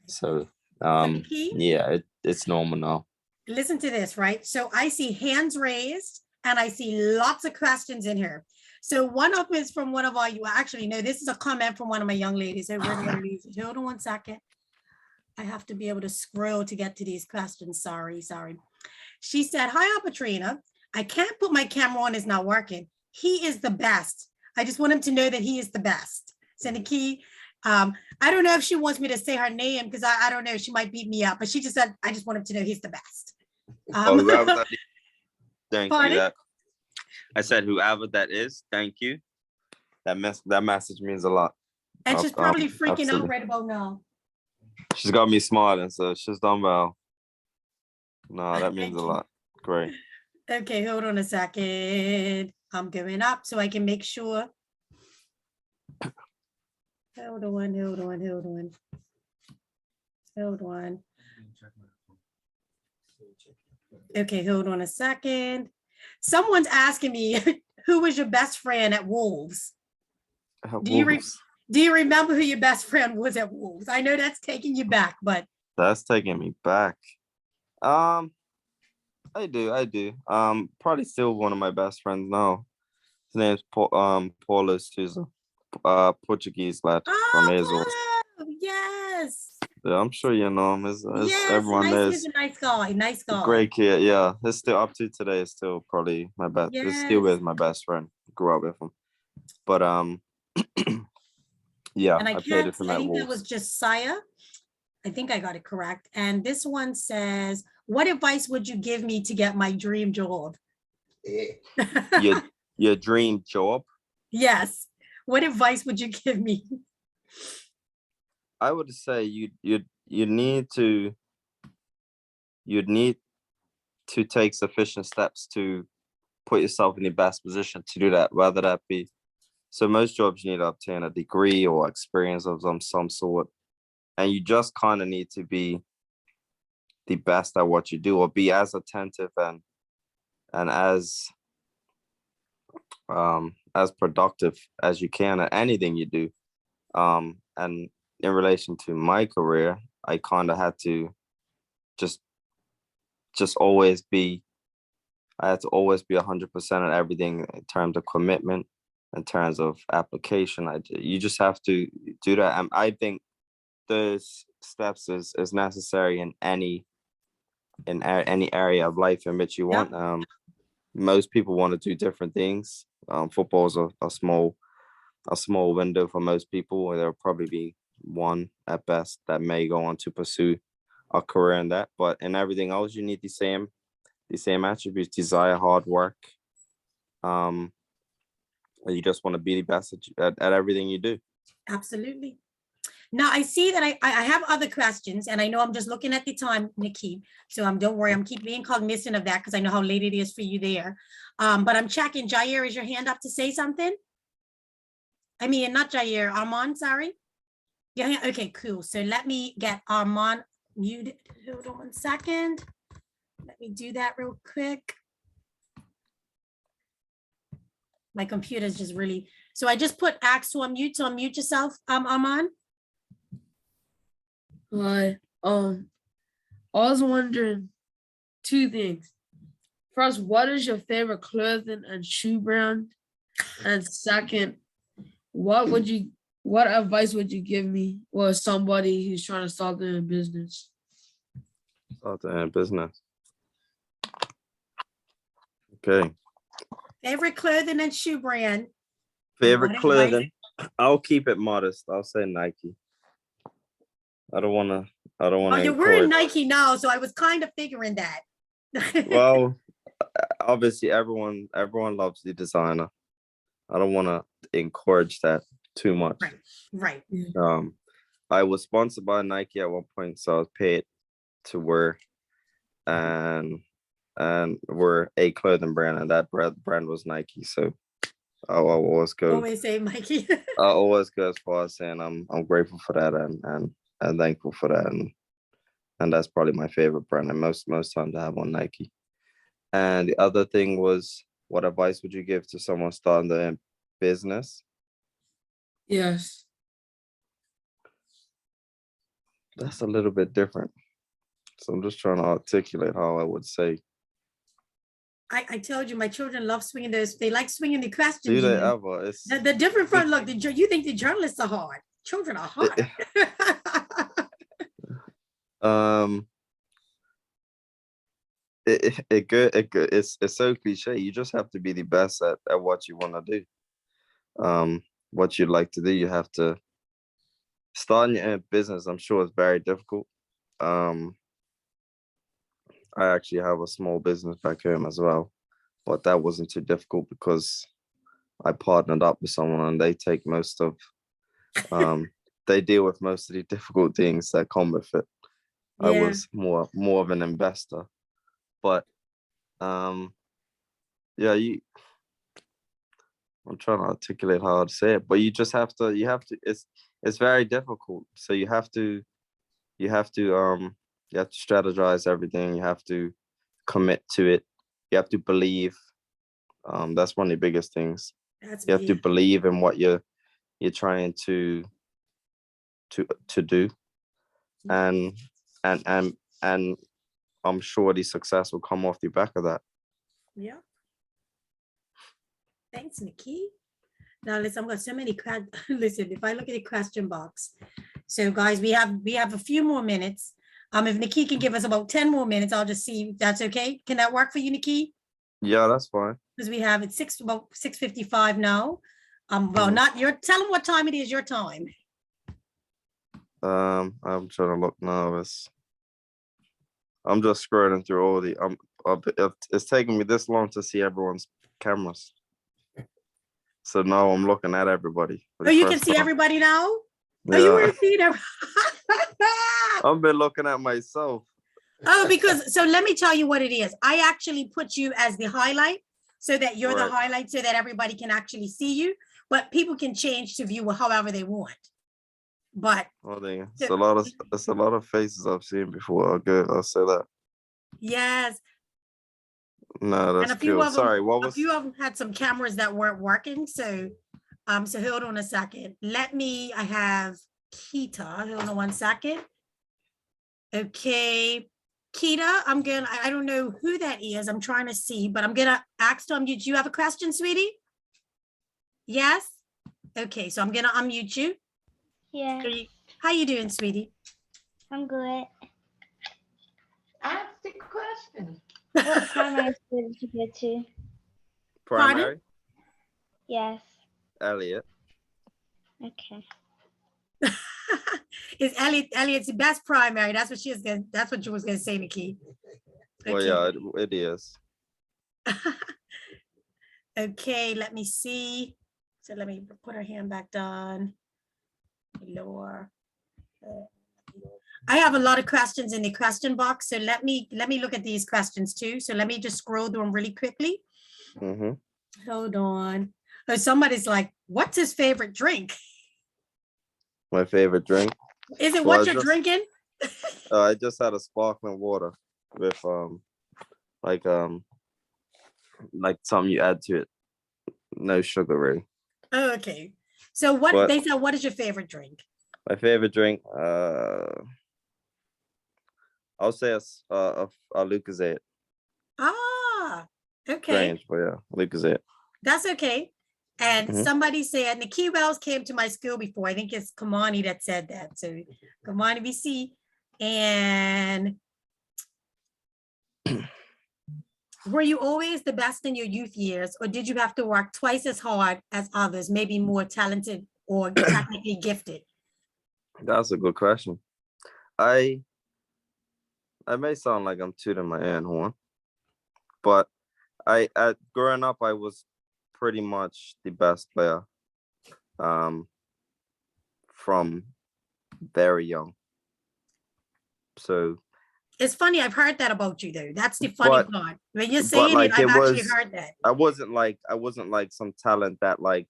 So Nahki, yeah, it's normal now. listen to this, right? So I see hands raised and I see lots of questions in here. So one of them is from one of our, you actually no, this is a comment from one of my young ladies. So we're going to lose it. Hold on one second. I have to be able to scroll to get to these questions. Sorry. She said, hi, Patrina. I can't put my camera on, it's not working. He is the best. I just want him to know that he is the best. So Nahki, I don't know if she wants me to say her name because I don't know, she might beat me up, but she just said, I just want him to know he's the best. Whoever that is, thank you. Pardon? I said whoever that is, thank you. That message means a lot. And she's probably freaking out Absolutely. right about now. She's got me smiling, so she's done well. No, that means Thank a you. lot. Great. Okay, hold on a second. I'm going up so I can make sure. Hold on. Okay, hold on a second. Someone's asking me, who was your best friend at Wolves? Do you remember who your best friend was at Wolves? I know that's taking you back, but That's taking me back. I do. Probably still one of my best friends now. His name's Paulus. He's a Portuguese lad from Azores. Paulo, yes. Yeah, I'm sure you know him. Yes, Everyone he's is a nice guy. a great kid. Yeah, he's still up to today. Is still probably my best. He's still Yes. is my best friend. Grew up with him, but yeah, And I played with him I at think that was Wolves. just Saya. I think I got it correct. And this one says, what advice would you give me to get my dream job? Your dream job? Yes. What advice would you give me? I would say you'd need to take sufficient steps to put yourself in the best position to do that, whether that be, so most jobs you need to obtain a degree or experience of some sort, and you just kind of need to be the best at what you do, or be as attentive and as productive as you can at anything you do. And in relation to my career, I kind of had to just always be, I had to always be 100% on everything in terms of commitment, in terms of application. You just have to do that. And I think those steps is necessary in any area of life in which you want. most people want to do different things. Football is a small window for most people, and there'll probably be one at best that may go on to pursue a career in that. But in everything else, you need the same attributes: desire, hard work. You just want to be the best at everything you do. Absolutely. Now I see that I have other questions, and I know I'm just looking at the time, Nikki. So don't worry, I'm keep being cognizant of that because I know how late it is for you there. But I'm checking. Jair, is your hand up to say something? I mean, not Jair, Armand, sorry. Yeah, okay, cool. So let me get Armand muted. Hold on 1 second. Let me do that real quick. My computer's just really, so I just put ask to unmute, so unmute yourself, Armand. Hi. I was wondering two things. First, what is your favorite clothing and shoe brand? And second, what advice would you give me or somebody who's trying to start their own business? Start their own business. Okay. Favorite clothing and shoe brand. Favorite What clothing. I'll keep it modest. I'll say Nike. I don't want to. Oh, you're wearing Nike now, so I was kind of figuring that. Well, obviously, everyone loves the designer. I don't want to encourage that too much. Right. I was sponsored by Nike at one point, so I was paid to wear and we're a clothing brand, and that brand was Nike. So I'll always go. Always say Mikey. I always go as far as saying I'm grateful for that and thankful for that, and that's probably my favorite brand. And most times I have on Nike. And the other thing was, what advice would you give to someone starting their business? Yes. That's a little bit different. So I'm just trying to articulate how I would say. I told you my children love swinging those. They like swinging the questions. Do they ever? It's the different front. Look, you think the journalists are hard. Children are hard. It's so cliche. You just have to be the best at what you want to do. What you'd like to do, you have to start your own business. I'm sure it's very difficult. I actually have a small business back home as well, but that wasn't too difficult because I partnered up with someone and they take most of they deal with most of the difficult things that come with it. Yeah. I was more of an investor. But yeah, I'm trying to articulate how to say it, but you just have to, it's very difficult. So you have to strategize everything. You have to commit to it. You have to believe. That's one of the biggest things. You have to believe in what you're trying to do, and I'm sure the success will come off the back of that. Yeah. Thanks, Nikki. Now, listen, I've got so many questions. Listen, if I look at the question box, so guys, we have a few more minutes. If Nikki can give us about 10 more minutes, I'll just see if that's okay. Can that work for you, Nikki? Yeah, that's fine. Because we have it about 6:55 now. Well, not your. Tell them what time it is. Your time. I'm trying to look now. I'm just scrolling through all the. It's taking me this long to see everyone's cameras. So now I'm looking at everybody. Oh, you can see everybody now? Yeah. Oh, you were seeing everybody. I've been looking at myself. Oh, because, so let me tell you what it is. I actually put you as the highlight so that you're the highlight so that everybody can actually see you, but people can change to view however they want. But it's a lot of faces I've seen before. I'll say that. Yes. No, that's cool. Sorry, what was? A few of them had some cameras that weren't working, so hold on a second. I have Kita. Hold on 1 second. Okay, Kita, I don't know who that is. I'm trying to see, but I'm gonna ask to unmute. Do you have a question, sweetie? Yes? Okay, so I'm gonna unmute you. Yeah, How you doing, sweetie? I'm good. Ask the question. What primary school did you go to? Primary, Yes. Elliot. Okay. Is Elliot's best primary? That's what that's what you was gonna say, Nikki. Well, Okay. yeah, it is. Okay, let me see. So let me put her hand back down. Lower. I have a lot of questions in the question box, so let me look at these questions too. So let me just scroll through them really quickly. Mm-hmm. Hold on. Oh, somebody's like, "What's his favorite drink?" My favorite drink. Is it Well, what you're drinking? I just had a sparkling water with like like something you add to it. No sugar really. Oh, okay. So what But they said, what is your favorite drink? my favorite drink, I'll say a Lucozade. Ah, okay. Strange, but yeah, Lucozade. That's okay. And Mhm. somebody said Nikki Wells came to my school before. I think it's Kamani that said that. So Kamani BC. And were you always the best in your youth years, or did you have to work twice as hard as others, maybe more talented or technically gifted? That's a good question. I may sound like I'm tooting my own horn, but growing up I was pretty much the best player from very young. So It's funny, I've heard that about you though. That's the funny but part. When you're but saying it, like I've it actually was heard that. I wasn't like some talent that like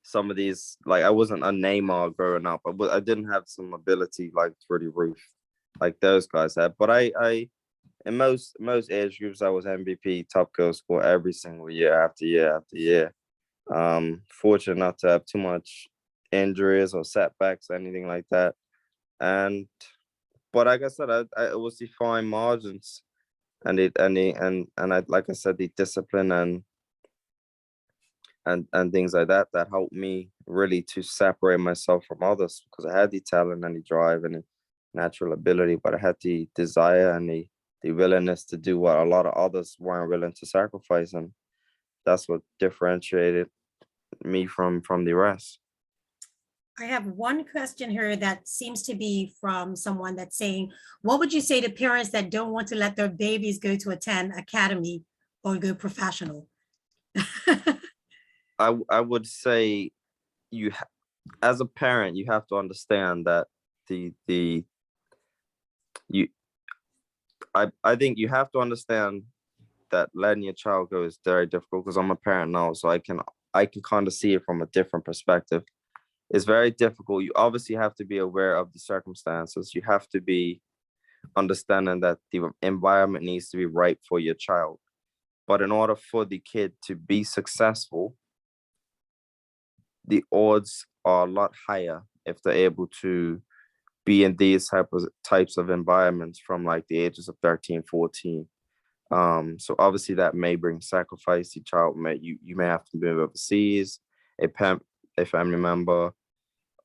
some of these, like I wasn't a Neymar growing up. I didn't have some ability like through the roof like those guys had. But I in most age groups I was MVP, top goal scorer every single year after year after year. Fortunate not to have too much injuries or setbacks, anything like that. And but like I said, it was the fine margins and I like I said, the discipline and things like that that helped me really to separate myself from others, because I had the talent and the drive and the natural ability, but I had the desire and the willingness to do what a lot of others weren't willing to sacrifice, and that's what differentiated me from the rest. I have one question here that seems to be from someone that's saying, what would you say to parents that don't want to let their babies go to attend academy or go professional? I would say as a parent you have to understand that the you I think you have to understand that letting your child go is very difficult, because I'm a parent now, so I can kind of see it from a different perspective. It's very difficult. You obviously have to be aware of the circumstances. You have to be understanding that the environment needs to be right for your child. But in order for the kid to be successful, the odds are a lot higher if they're able to be in these types of environments from like the ages of 13, 14. So obviously that may bring sacrifice. The child you may have to move overseas, a family member,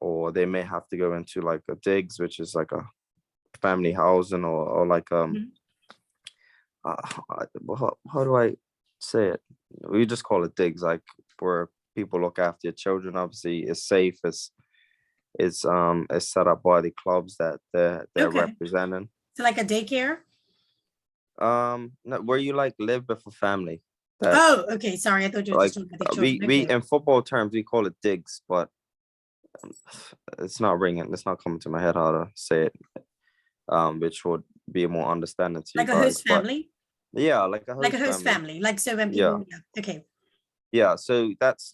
or they may have to go into like a digs, which is like a family housing, or like how do I say it? We just call it digs, like where people look after your children. Obviously, it's safe. It's set up by the clubs that they're Okay. representing. So like a daycare? No, where you like live with a family. That Oh, okay. Sorry, I thought you were like just talking about the children. we Okay. in football terms we call it digs, but it's not ringing. It's not coming to my head how to say it. Which would be more understanding to you Like a guys. host But family? yeah, like a Like a host host family. family. Like so when Yeah. people, yeah. Okay. Yeah, so that's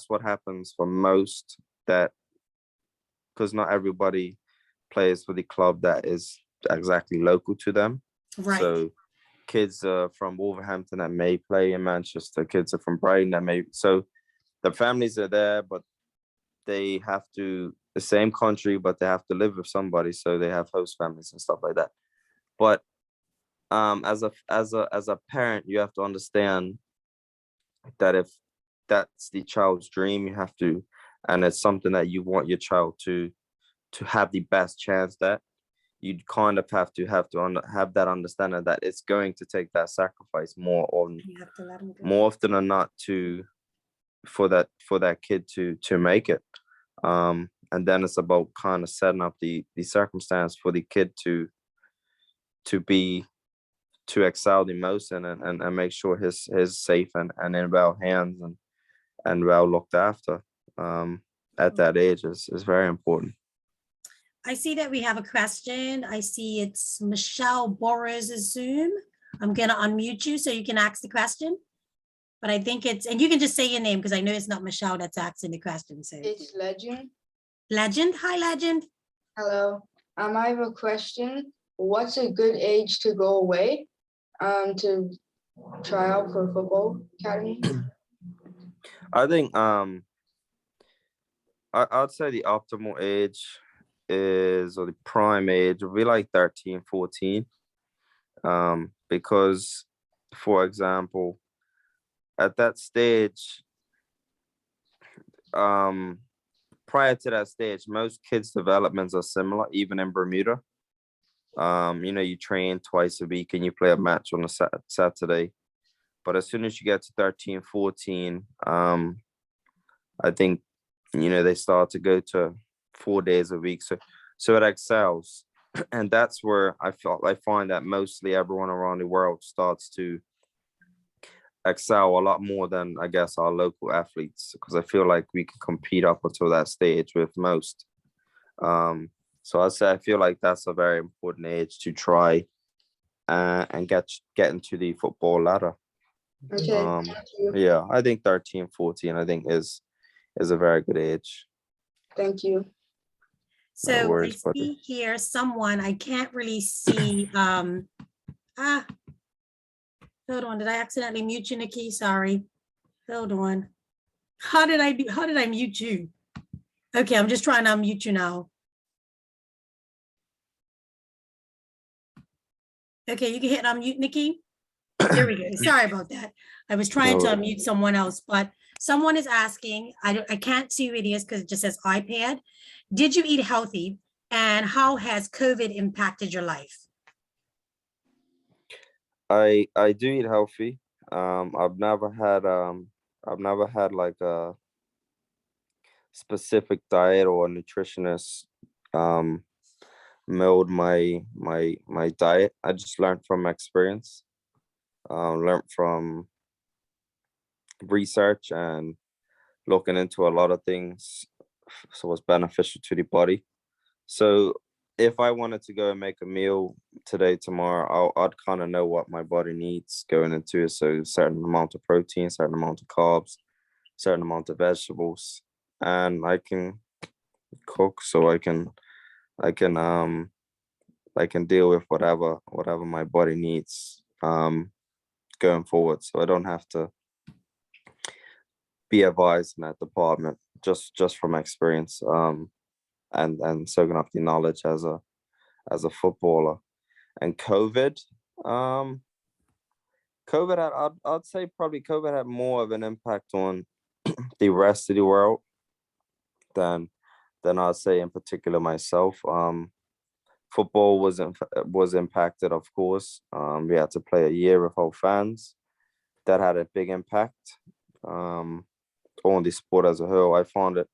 what happens for most, that because not everybody plays for the club that is exactly local to them. Right. So kids from Wolverhampton that may play in Manchester, kids are from Brighton that may, so the families are there, but they have to, the same country, but they have to live with somebody, so they have host families and stuff like that. But as a parent, you have to understand that if that's the child's dream, you have to, and it's something that you want your child to have the best chance, that you'd kind of have to have that understanding that it's going to take that sacrifice You have to let them go. more often than not for that kid to make it. And then it's about kind of setting up the circumstance for the kid to excel the most and make sure he's safe and in well hands and well looked after at that age is very important. I see that we have a question. I see it's Michelle Borres' Zoom. I'm gonna unmute you so you can ask the question. But I think it's, and you can just say your name because I know it's not Michelle that's asking the question. So It's Legend. Legend, hi Legend. Hello. I have a question. What's a good age to go away to try out for football academy? I think I'd say the optimal age is, or the prime age would be like 13, 14. Because, for example, at that stage, prior to that stage, most kids' developments are similar, even in Bermuda. You train twice a week and you play a match on a Saturday. But as soon as you get to 13, 14, I think, they start to go to 4 days a week. So it excels. And that's where I find that mostly everyone around the world starts to excel a lot more than, I guess, our local athletes, because I feel like we can compete up until that stage with most. So I feel like that's a very important age to try and get into the football ladder. Okay, thank you. Yeah, I think 13, 14, I think is a very good age. Thank you. So worries, I buddy. see here someone, I can't really see. Hold on, did I accidentally mute you, Nikki? Sorry. Hold on. How did I mute you? Okay, I'm just trying to unmute you now. Okay, you can hit unmute, Nikki. There we go. Sorry about that. I was trying to No. unmute someone else, but someone is asking, I can't see who it is because it just says iPad. Did you eat healthy? And how has COVID impacted your life? I do eat healthy. I've never had like a specific diet or a nutritionist mold my diet. I just learned from experience, learned from research and looking into a lot of things, so it's beneficial to the body. So if I wanted to go and make a meal today, tomorrow, I'd kind of know what my body needs going into it. So a certain amount of protein, certain amount of carbs, certain amount of vegetables, and I can cook, so I can deal with whatever my body needs going forward. So I don't have to be advised in that department, just from experience and soaking up the knowledge as a footballer. And COVID I'd say probably COVID had more of an impact on the rest of the world than I'd say in particular myself. Football was impacted, of course. We had to play a year without fans. That had a big impact on the sport as a whole. I found it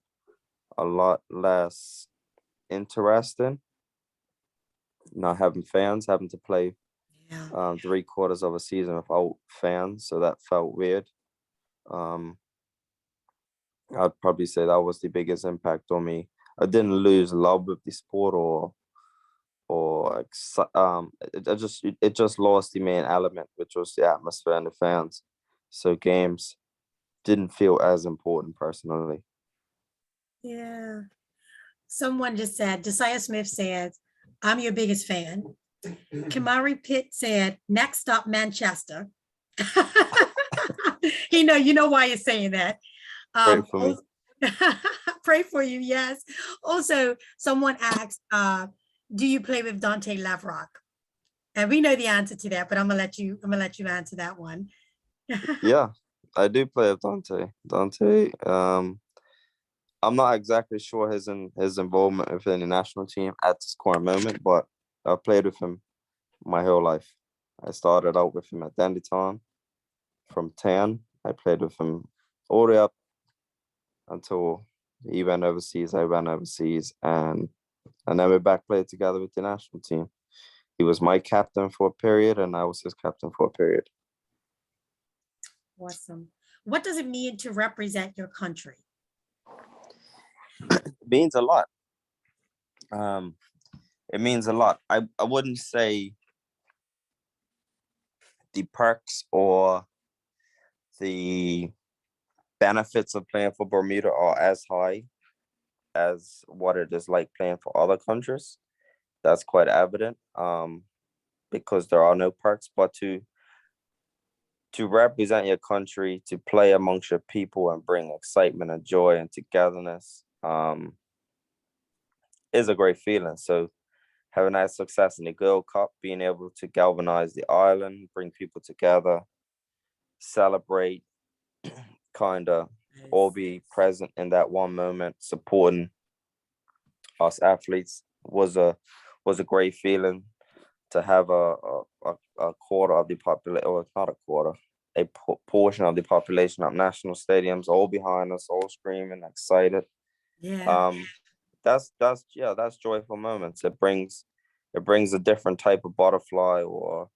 a lot less interesting not having fans, having to play Yeah. 3/4 of a season without fans, so that felt weird. I'd probably say that was the biggest impact on me. I didn't lose love with the sport it just lost the main element, which was the atmosphere and the fans. So games didn't feel as important personally. Yeah. Someone just said, Josiah Smith said, I'm your biggest fan. Kamari Pitt said, next stop, Manchester. You know why you're saying that. Pray for me. Pray for you, yes. Also, someone asked, do you play with Dante Lavrock? And we know the answer to that, but I'm gonna let you answer that one. Yeah, I do play with Dante. I'm not exactly sure his involvement within the national team at this current moment, but I played with him my whole life. I started out with him at Dandytown from 10. I played with him all the way up until he went overseas. I went overseas, and then we back played together with the national team. He was my captain for a period, and I was his captain for a period. Awesome. What does it mean to represent your country? It means a lot. It means a lot. I wouldn't say the perks or the benefits of playing for Bermuda are as high as what it is like playing for other countries. That's quite evident, because there are no perks, but to represent your country, to play amongst your people and bring excitement and joy and togetherness, is a great feeling. So having that success in the Gold Cup, being able to galvanize the island, bring people together, celebrate, kind of all be present in that one moment, supporting us athletes was a great feeling. To have a quarter of the population, or not a quarter, a portion of the population at national stadiums, all behind us, all screaming, excited. Yeah. That's joyful moments. It brings a different type of butterfly, or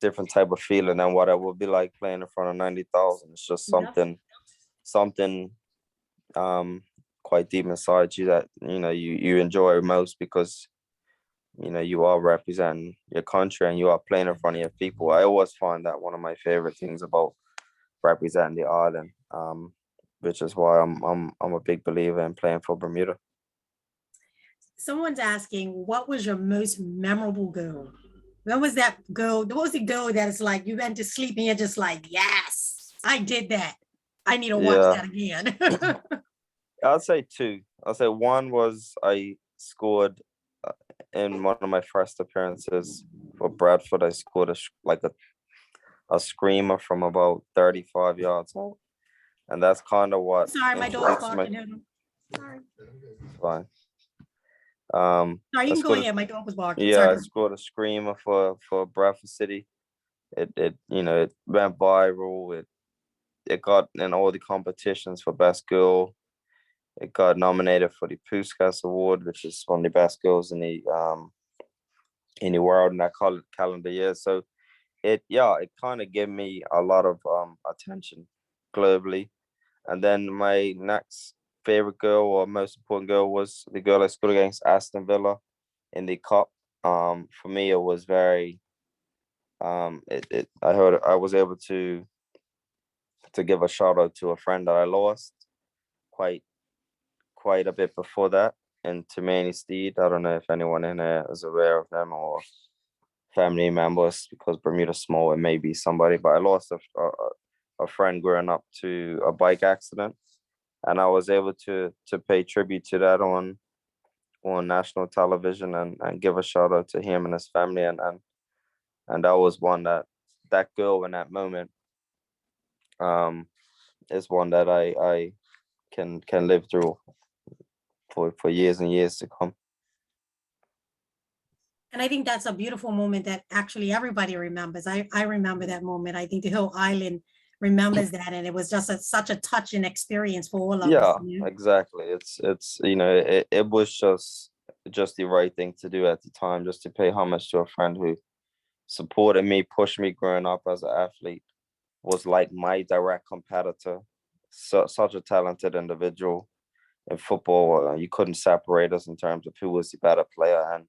different type of feeling than what it would be like playing in front of 90,000. It's just Yeah. something quite deep inside you that you enjoy most, because you are representing your country and you are playing in front of your people. I always find that one of my favorite things about representing the island, which is why I'm a big believer in playing for Bermuda. Someone's asking, what was your most memorable goal? What was that goal? What was the goal that it's like you went to sleep and you're just like, yes, I did that. I need to watch Yeah. that again. I'd say two. I'd say one was I scored in one of my first appearances for Bradford. I scored a screamer from about 35 yards out, and that's kind of what Sorry, my dog's introduced barking. Hold on. Sorry. Fine. Sorry, you I can go scored ahead. My dog was barking. yeah, I Sorry. scored a screamer for Bradford City. It it went viral. It got in all the competitions for best girl. It got nominated for the Puskas Award, which is one of the best girls in the world in that calendar year. So it kind of gave me a lot of attention globally. And then my next favorite girl, or most important girl, was the girl I scored against Aston Villa in the cup. For me, it was very I was able to give a shout out to a friend that I lost quite a bit before that, and to Manny Steed. I don't know if anyone in there is aware of them or family members, because Bermuda's small. It may be somebody, but I lost a friend growing up to a bike accident, and I was able to pay tribute to that on national television, and give a shout out to him and his family, and that was one that girl in that moment is one that I can live through for years and years to come. And I think that's a beautiful moment that actually everybody remembers. I remember that moment. I think the whole island remembers that. And it was just such a touching experience for all of us. Yeah, You know? exactly. It's it was just the right thing to do at the time, just to pay homage to a friend who supported me, pushed me growing up as an athlete, was like my direct competitor. Such a talented individual in football. You couldn't separate us in terms of who was the better player, and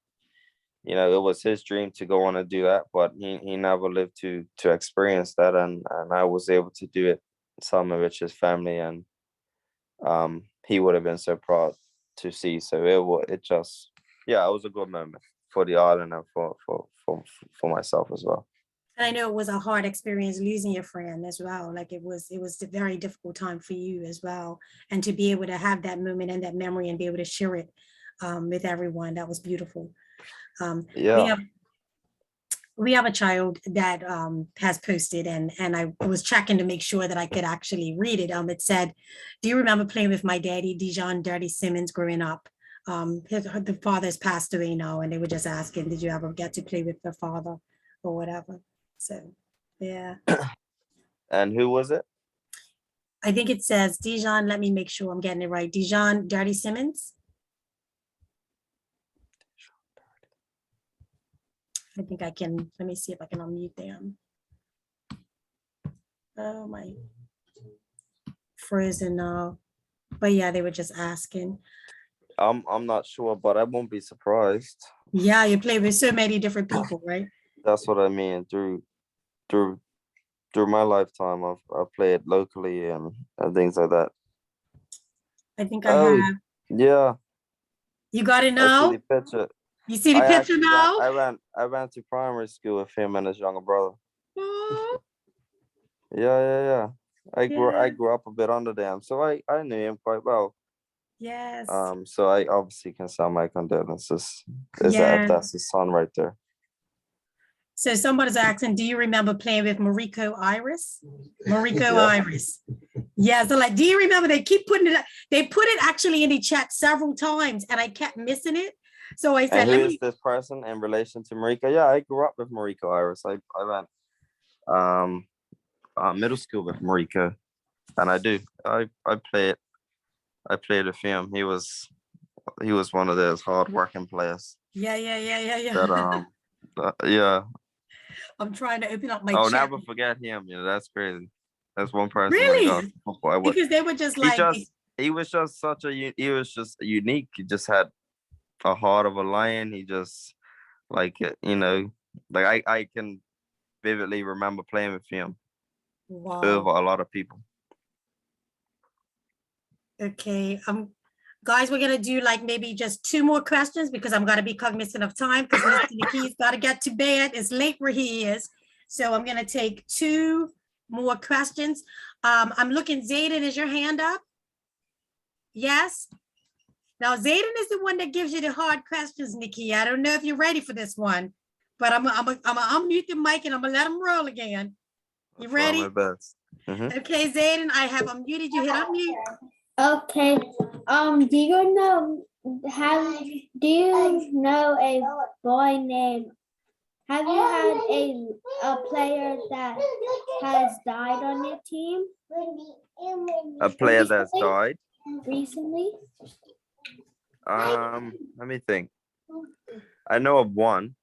it was his dream to go on and do that, but he never lived to experience that, and I was able to do it. Some of which his family, and he would have been so proud to see. So it was a good moment for the island and for myself as well. And I know it was a hard experience losing your friend as well. Like it was a very difficult time for you as well. And to be able to have that moment and that memory and be able to share it with everyone, that was beautiful. Yeah. We have a child that has posted, and I was checking to make sure that I could actually read it. It said, "Do you remember playing with my daddy, Dijon Dirty Simmons, growing up? The father's passed away now, and they were just asking, did you ever get to play with the father or whatever? So, yeah. And who was it? I think it says Dijon. Let me make sure I'm getting it right. Dijon Dirty Simmons. I think I can. Let me see if I can unmute them. Oh my, frozen now. But yeah, they were just asking. I'm not sure, but I won't be surprised. Yeah, you play with so many different people, right? That's what I mean. Through my lifetime, I've played locally and things like that. I think I Oh, have. yeah, You got it I see now? the picture. You see the I picture actually now? I ran to primary school with him and his younger brother. Oh, Yeah. I yeah. grew up a bit under them, so I knew him quite well. Yes. So I obviously can send my condolences. Yeah. That's his son right there. So somebody's asking, do you remember playing with Mariko Iris? Mariko Yeah. Iris. Yeah, so like, do you remember they keep putting it, they put it actually in the chat several times and I kept missing it. So I said, And who let is me, this person in relation to Marika? Yeah, I grew up with Marika Iris. I went middle school with Marika, and I played with him. He was one of those hard working players. yeah. That yeah. I'm trying to open up my I'll chat. never forget him. You know, that's crazy. That's one person I got. Really? Because they were just like, He was just he was just unique. He just had a heart of a lion. He just like I can vividly remember playing with him wow. over a lot of people. Okay. Guys, we're gonna do like maybe just 2 more questions because I'm gonna be cognizant of time because Mr. Naki's gotta get to bed. It's late where he is. So I'm gonna take 2 more questions. I'm looking, Zayden, is your hand up? Yes. Now Zayden is the one that gives you the hard questions, Nikki. I don't know if you're ready for this one, but I'm gonna unmute the mic and I'm gonna let him roll again. You Try ready? my best. Mhm. Okay, Zayden, I have unmuted you. Hit unmute. Okay. Do you know a boy named? Have you had a player that has died on your team? A player that's died. Recently? Let me think. I know of one,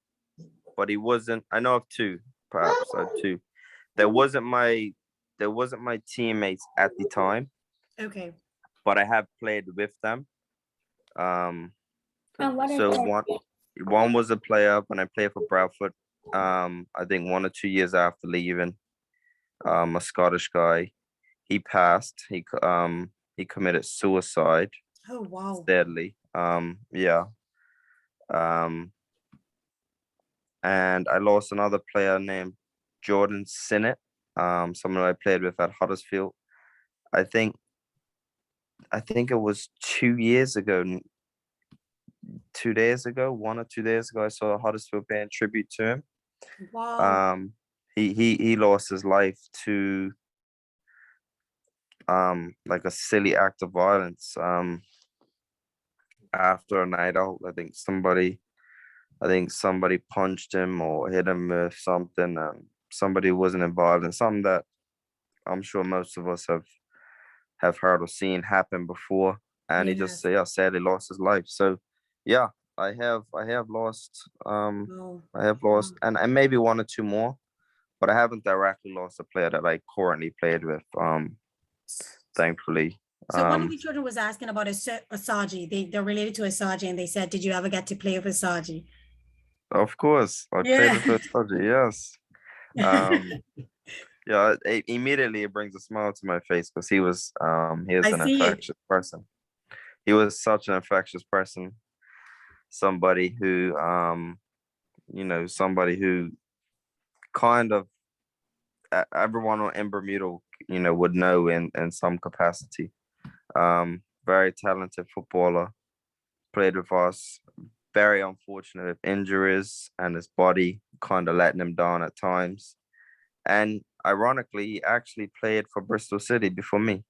but he wasn't. I know of 2, perhaps 2. There wasn't my teammates at the time, Okay. but I have played with them. And what So are one was a player when I played for Bradford. I think 1 or 2 years after leaving. A Scottish guy. He passed. He committed suicide. Oh, wow. Deadly. Yeah. And I lost another player named Jordan Sinnott. Someone I played with at Huddersfield. I think it was 2 years ago. 2 days ago, 1 or 2 days ago, I saw Huddersfield paying tribute to him. Wow. He lost his life to like a silly act of violence. After a night out, I think somebody punched him or hit him with something. Somebody wasn't involved in something that I'm sure most of us have heard or seen happen before, and he just sadly lost his life. So yeah, I have lost Oh, and maybe 1 or 2 more, but I haven't directly lost a player that I currently played with, thankfully. So one of the children was asking about Asaji. They're related to Asaji, and they said, "Did you ever get to play with Asaji?" Of course, I played with Asaji, yes. Yeah, immediately it brings a smile to my face because he was an infectious person. He was such an infectious person. Somebody who kind of everyone in Bermuda, would know in some capacity. Very talented footballer, played with us. Very unfortunate with injuries and his body kind of letting him down at times. And ironically, he actually played for Bristol City before me.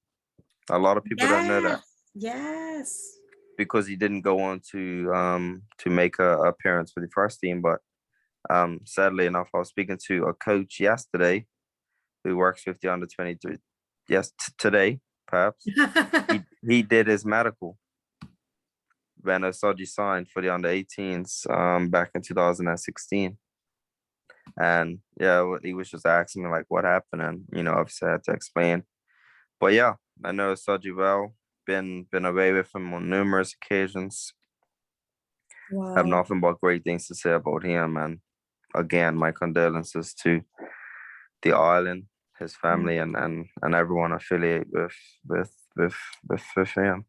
A lot of people don't know that. Yes. because he didn't go on to make a appearance for the first team. But sadly enough, I was speaking to a coach yesterday who works with the under 23. Yes, today perhaps he did his medical when Osaji signed for the under 18s back in 2016. And yeah, he was just asking me like what happened, and obviously I had to explain. But yeah, I know Osaji well. Been away with him on numerous occasions. Have Wow. nothing but great things to say about him. And again, my condolences to the island, his family, and everyone affiliated with him.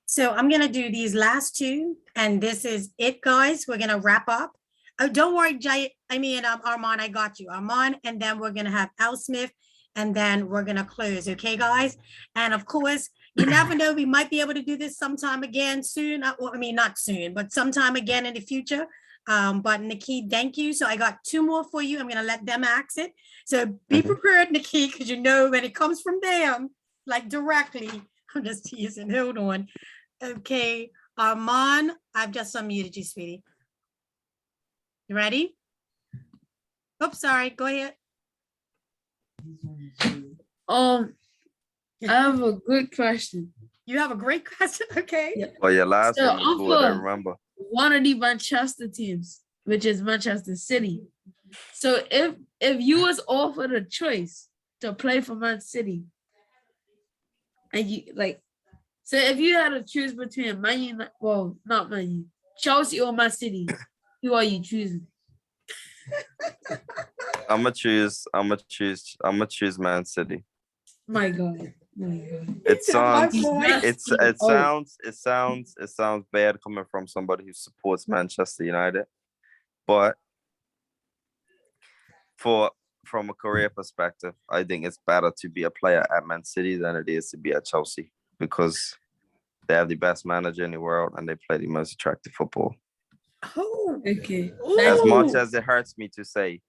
So I'm gonna do these last two, and this is it, guys. We're gonna wrap up. Oh, don't worry, Jay. Armand, I got you, Armand, and then we're gonna have Al Smith, and then we're gonna close. Okay, guys. And of course, you never know. We might be able to do this sometime again soon. Not soon, but sometime again in the future. But Nahki, thank you. So I got two more for you. I'm gonna let them ask it. So be prepared, Nahki, because when it comes from them, like directly. I'm just teasing. Hold on. Okay, Armand, I've just unmuted you, sweetie. You ready? Oops, sorry. Go ahead. I have a good question. You have a great question. Okay. Yeah. Well, your last So one was good, I I'm remember. one of the Manchester teams, which is Manchester City. So if you was offered a choice to play for Man City, and so if you had to choose between not Man U, Chelsea or Man City, who are you choosing? I'm gonna choose Man City. My God. It sounds boy. it sounds bad coming from somebody who supports Manchester United, but from a career perspective, I think it's better to be a player at Man City than it is to be at Chelsea, because they have the best manager in the world and they play the most attractive football. Oh, Okay. As Ooh. much as it hurts me to say,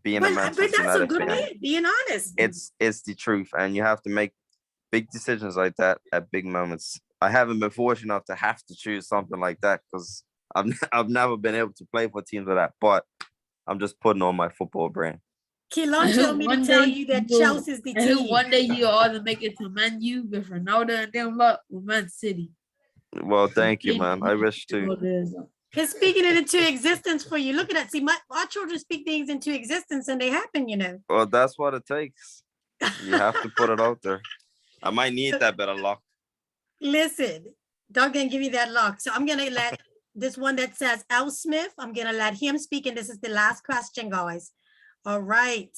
being a but Manchester that's a United good fan, man, being honest. it's the truth, and you have to make big decisions like that at big moments. I haven't been fortunate enough to have to choose something like that because I've never been able to play for teams like that. But I'm just putting on my football brain. Keelan told me to tell you that Chelsea's the I hope team. one day you all make it to Man U with Ronaldo and them lot with Man City. Well, thank you, man. I wish to. He's speaking it into existence for you. Look at that. See, our children speak things into existence and they happen, Well, that's what it takes. You have to put it out there. I might need that bit of luck. Listen, Doug gonna give you that luck. So I'm gonna let this one that says Al Smith, I'm gonna let him speak, and this is the last question, guys. All right.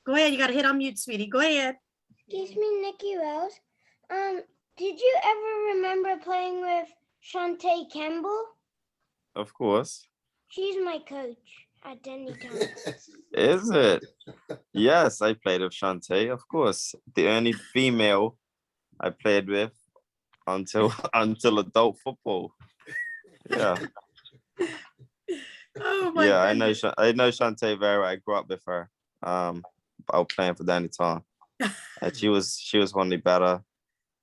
Go ahead. You gotta hit on mute, sweetie. Go ahead. Excuse me, Nikki Wells. Did you ever remember playing with Shantae Campbell? Of course. She's my coach at Denny Town. Is it? Yes, I played with Shantae, of course. The only female I played with until adult football. Yeah. Oh my Yeah, goodness. I know Shantae very well. I grew up with her. I was playing for Danny Town. And she was one of the better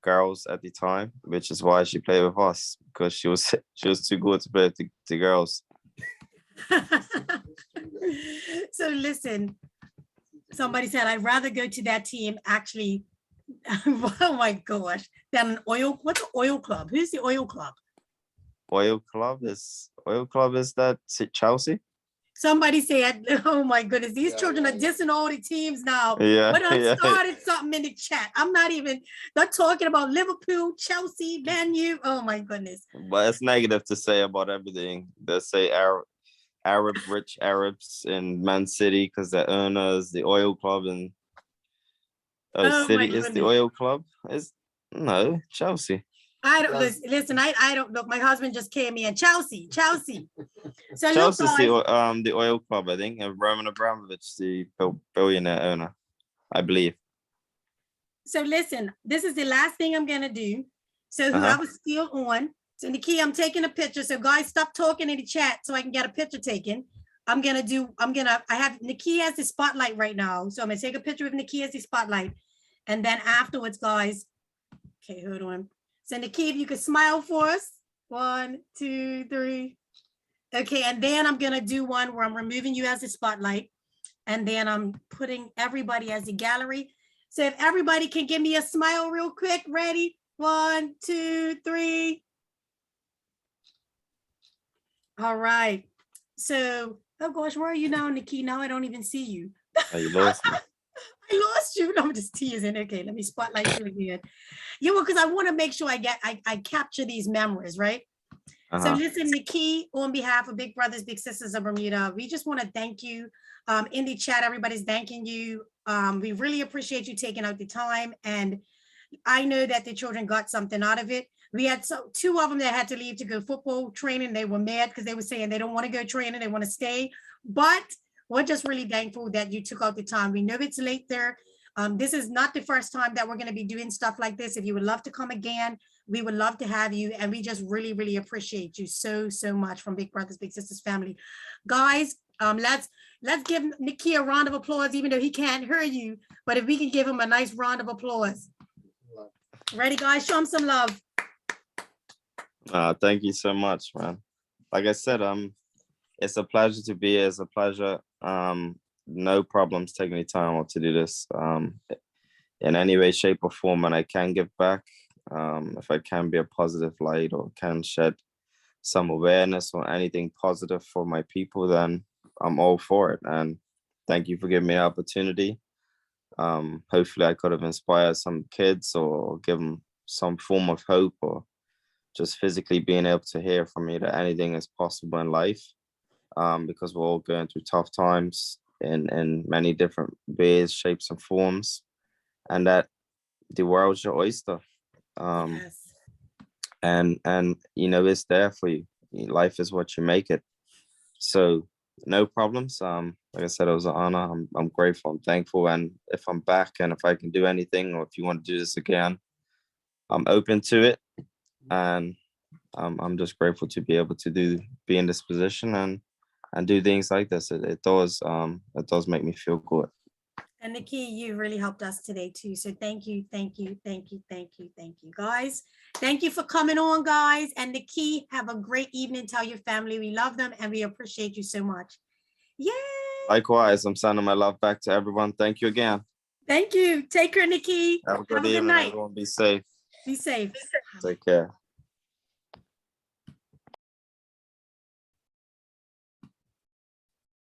girls at the time, which is why she played with us, because she was too good to play with the girls. So listen, somebody said I'd rather go to that team actually. Oh my gosh, than an oil. What's an oil club? Who's the oil club? Oil club is that Chelsea? Somebody said, oh my goodness, these children are dissing all the teams now. Yeah, But I yeah. started something in the chat. They're talking about Liverpool, Chelsea, Man U. Oh my goodness. But it's negative to say about everything. They say rich Arabs in Man City because the owners, the oil club, and Oh City my is the goodness. oil club. No, Chelsea. I don't listen. I don't look. My husband just came in. Chelsea. So Chelsea's look, guys, the oil club, I think, and Roman Abramovich, the billionaire owner, I believe. so listen, this is the last thing I'm gonna do. So whoever's still on. So Nahki, I'm taking a picture. So guys, stop talking in the chat so I can get a picture taken. I have Nahki as the spotlight right now. So I'm gonna take a picture of Nahki as the spotlight. And then afterwards, guys, okay, hold on. So Nikki, if you could smile for us. 1, 2, 3. Okay, and then I'm gonna do one where I'm removing you as the spotlight. And then I'm putting everybody as the gallery. So if everybody can give me a smile real quick, ready? 1, 2, 3. All right. So, oh gosh, where are you now, Nikki? Now I don't even see you. Oh, you lost me. I lost you. No, I'm just teasing. Okay, let me spotlight you again. Yeah, well, because I want to make sure I capture these memories, right? So Uh-huh. listen, Nikki, on behalf of Big Brothers, Big Sisters of Bermuda, we just want to thank you. In the chat, everybody's thanking you. We really appreciate you taking out the time. And I know that the children got something out of it. We had two of them that had to leave to go football training. They were mad because they were saying they don't want to go training, they want to stay. But we're just really thankful that you took out the time. We know it's late there. This is not the first time that we're going to be doing stuff like this. If you would love to come again, we would love to have you. And we just really, really appreciate you so much from Big Brothers, Big Sisters family. Guys, let's give Nikki a round of applause, even though he can't hear you. But if we can give him a nice round of applause. Ready, guys? Show him some love. Thank you so much, man. Like I said, it's a pleasure to be here. It's a pleasure. No problems taking the time out to do this in any way, shape, or form, and I can give back. If I can be a positive light or can shed some awareness or anything positive for my people, then I'm all for it. And thank you for giving me the opportunity. Hopefully I could have inspired some kids or given some form of hope, or just physically being able to hear from me that anything is possible in life, because we're all going through tough times in many different ways, shapes, and forms, and that the world's your oyster. Yes. And you know, it's there for you. Life is what you make it. So no problems. Like I said, it was an honor. I'm grateful, I'm thankful, and if I'm back and if I can do anything, or if you want to do this again, I'm open to it. And I'm just grateful to be able to be in this position and do things like this. It does make me feel good. And Nikki, you really helped us today too. So thank you, guys. Thank you for coming on, guys. And Nikki, have a great evening. Tell your family we love them and we appreciate you so much. Yay! Likewise, I'm sending my love back to everyone. Thank you again. Thank you. Take care, Nikki. Have a good good evening, night. everyone. Be safe. Be safe. Take care.